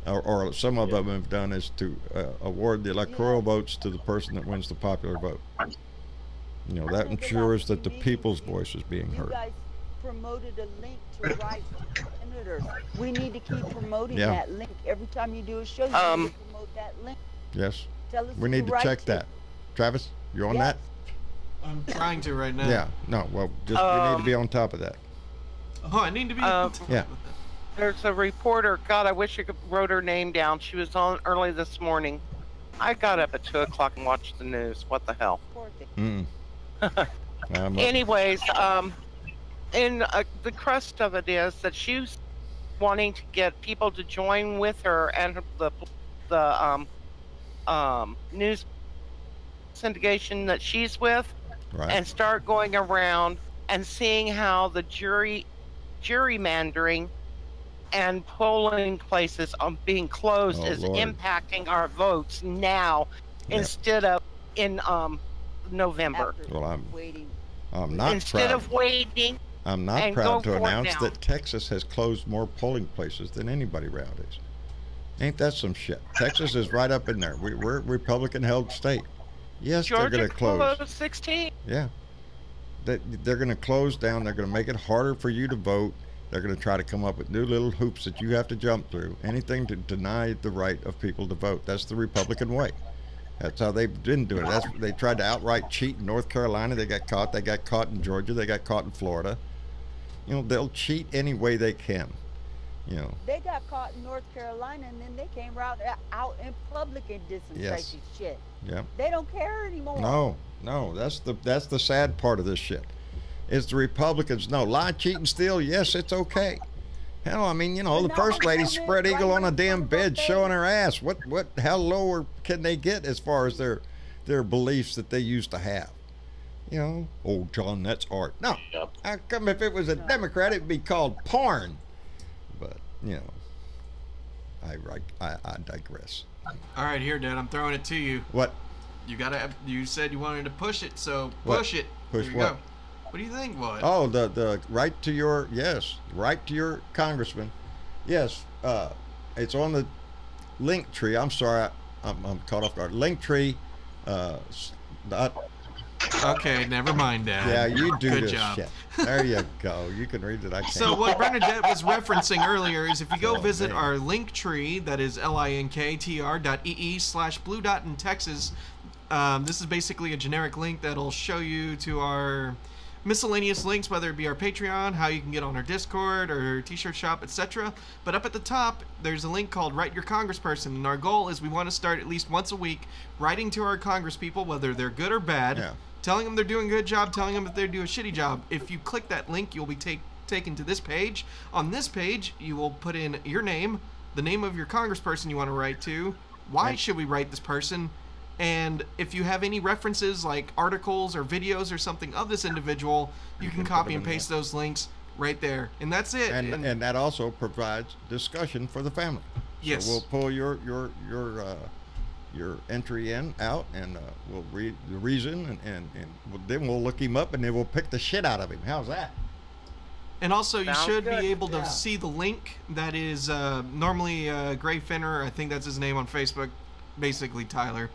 or some of them have done, is to award the electoral votes to the person that wins the popular vote. You know, that ensures that the people's voice is being heard. You guys promoted a link to write to senators. We need to keep promoting that link. Every time you do a show, you need to promote that link. Yes. Tell us we need to check that. Travis, you on that? I'm trying to right now. Yeah. No, well, just we need to be on top of that. Oh, I need to be on top of that. There's a reporter. God, I wish I could wrote her name down. She was on early this morning. I got up at 2 o'clock and watched the news. What the hell? Anyways, the crust of it is that she's wanting to get people to join with her and the news syndication that she's with, and start going around and seeing how the gerrymandering and polling places being closed is impacting our votes now instead of in November. Well, I'm not instead proud. Of waiting. I'm not proud to announce that Texas has closed more polling places than anybody around is. Ain't that some shit? Texas is right up in there. We're a Republican-held state. Yes, Georgia they're going to close. 16. Yeah. They're going to close down. They're going to make it harder for you to vote. They're going to try to come up with new little hoops that you have to jump through. Anything to deny the right of people to vote. That's the Republican way. That's how they've been doing it. They tried to outright cheat in North Carolina. They got caught. They got caught in Georgia. They got caught in Florida. You know, they'll cheat any way they can. You know. They got caught in North Carolina, and then they came out in public and did some crazy shit. Yeah. They don't care anymore. No. That's the sad part of this shit. Is the Republicans lie, cheat, and steal? Yes, it's okay. Hell, I mean, you know, the first lady spread eagle on a damn bed showing her ass. How lower can they get as far as their beliefs that they used to have? You know, oh, John, that's art. No, how come if it was a Democrat, it'd be called porn? But, you know, I digress. All right, here, Dad, I'm throwing it to you. What? You said you wanted to push it, so push it. Push here you what? Go. What do you think, Bud? Oh, the right to your congressman Yes, it's on the link tree. I'm sorry, I'm caught off guard. Linktree. Okay, never mind, Dad. Yeah, you do Good this job. shit. There you go. You can read it. I can't. So what Bernadette was referencing earlier is if you go Oh, visit man. our link tree, that is linktr.ee/blue dot in Texas. This is basically a generic link that'll show you to our miscellaneous links, whether it be our Patreon, how you can get on our Discord or t-shirt shop, etc. But up at the top, there's a link called Write Your Congressperson, and our goal is we want to start at least once a week writing to our congresspeople, whether they're good or bad, Yeah. telling them they're doing a good job, telling them if they do a shitty job. If you click that link, you'll be taken to this page. On this page, you will put in your name, the name of your congressperson you want to write to, why should we write this person, and if you have any references like articles or videos or something of this individual, you can copy and paste those links right there. And that's it. And that also provides discussion for the family. Yes. So we'll pull your entry out, and we'll read the reason, and then we'll look him up, and then we'll pick the shit out of him. How's that? And also, you Sounds should good. be able to see the link that is normally Gray Finner. I think that's his name on Facebook. Basically, Tyler.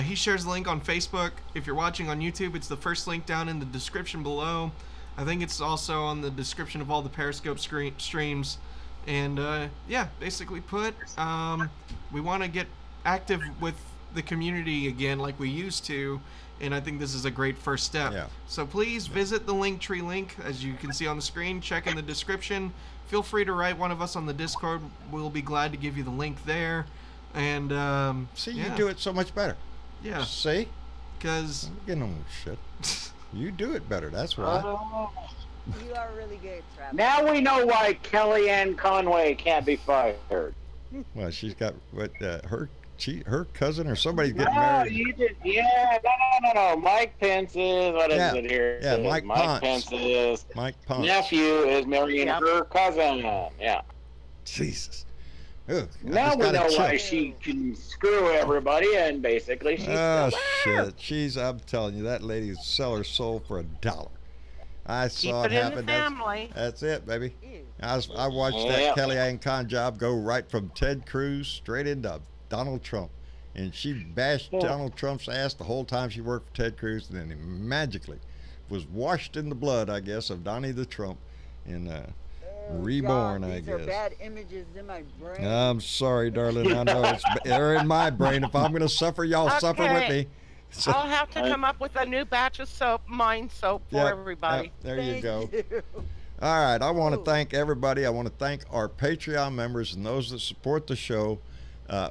He shares the link on Facebook. If you're watching on YouTube, it's the first link down in the description below. I think it's also on the description of all the Periscope streams. And yeah, basically put, we want to get active with the community again like we used to. And I think this is a great first step. Yeah. So please visit the Linktree link, as you can see on the screen. Check in the description. Feel free to write one of us on the Discord. We'll be glad to give you the link there. And See, yeah. you do it so much better. Yeah, See? because You know shit. You do it better. That's why. You are really good, Travis. Now we know why Kellyanne Conway can't be fired. Well, she's got her cousin or somebody's getting No, married. you did. Yeah, no. Mike Pence's. What is Yeah, it here? yeah, Mike Pence. Pence's Mike Pence. nephew is marrying Yep. her cousin. Yeah. Jesus. Ugh, I Now just we got a know chill. why she can screw everybody, and basically she's Oh still shit! I'm telling you, that lady would sell her soul for $1. I Keep saw it it in happen. the family. That's it, baby. Ew. I watched Yeah. that Kellyanne Conn job go right from Ted Cruz straight into Donald Trump, and she bashed Donald Trump's ass the whole time she worked for Ted Cruz, and then he magically was washed in the blood, I guess, of Donnie the Trump, and reborn, God, I these are guess. bad images in my brain. I'm sorry, darling. I know they're in my brain. If I'm gonna suffer, y'all suffer with Okay. me. So, I'll have to come up with a new batch of soap, mind soap for yep, everybody. yep, there you Thank go. you. All right, I want to Ooh. thank everybody. I want to thank our Patreon members and those that support the show.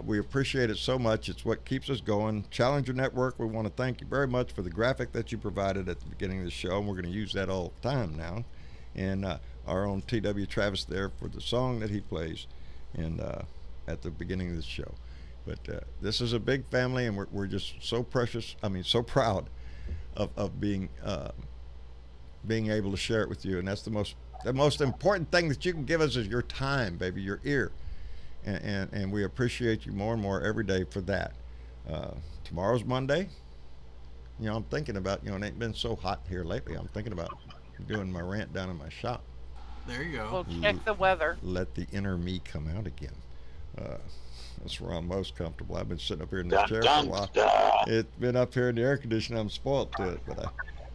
We appreciate it so much. It's what keeps us going. Challenger Network, we want to thank you very much for the graphic that you provided at the beginning of the show, and we're going to use that all the time now. And our own T.W. Travis there for the song that he plays and at the beginning of the show. But this is a big family, and we're just so so proud of being able to share it with you. And that's the most important thing that you can give us is your time, baby, your ear. And we appreciate you more and more every day for that. Tomorrow's Monday. You know, I'm thinking about, it ain't been so hot here lately. I'm thinking about doing my rant down in my shop. there you go. We'll check the weather. Let the inner me come out again. That's where I'm most comfortable. I've been sitting up here in this Dun, chair dun, for a while. dun. It's been up here in the air conditioner. I'm spoiled to it, but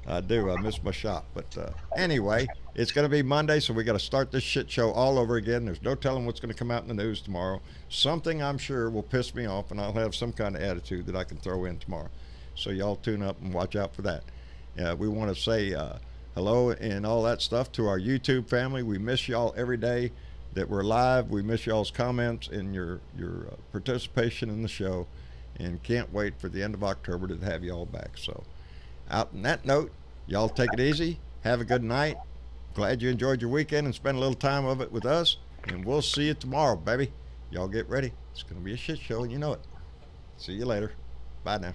I do. I miss my shop. But anyway, it's going to be Monday, so we got to start this shit show all over again. There's no telling what's going to come out in the news tomorrow. Something I'm sure will piss me off, and I'll have some kind of attitude that I can throw in tomorrow. So y'all tune up and watch out for that. We want to say hello and all that stuff to our YouTube family. We miss y'all every day that we're live. We miss y'all's comments and your participation in the show, and can't wait for the end of October to have y'all back. So out on that note, y'all take it easy. Have a good night. Glad you enjoyed your weekend and spent a little time of it with us, and we'll see you tomorrow, baby. Y'all get ready. It's going to be a shit show, and you know it. See you later. Bye now.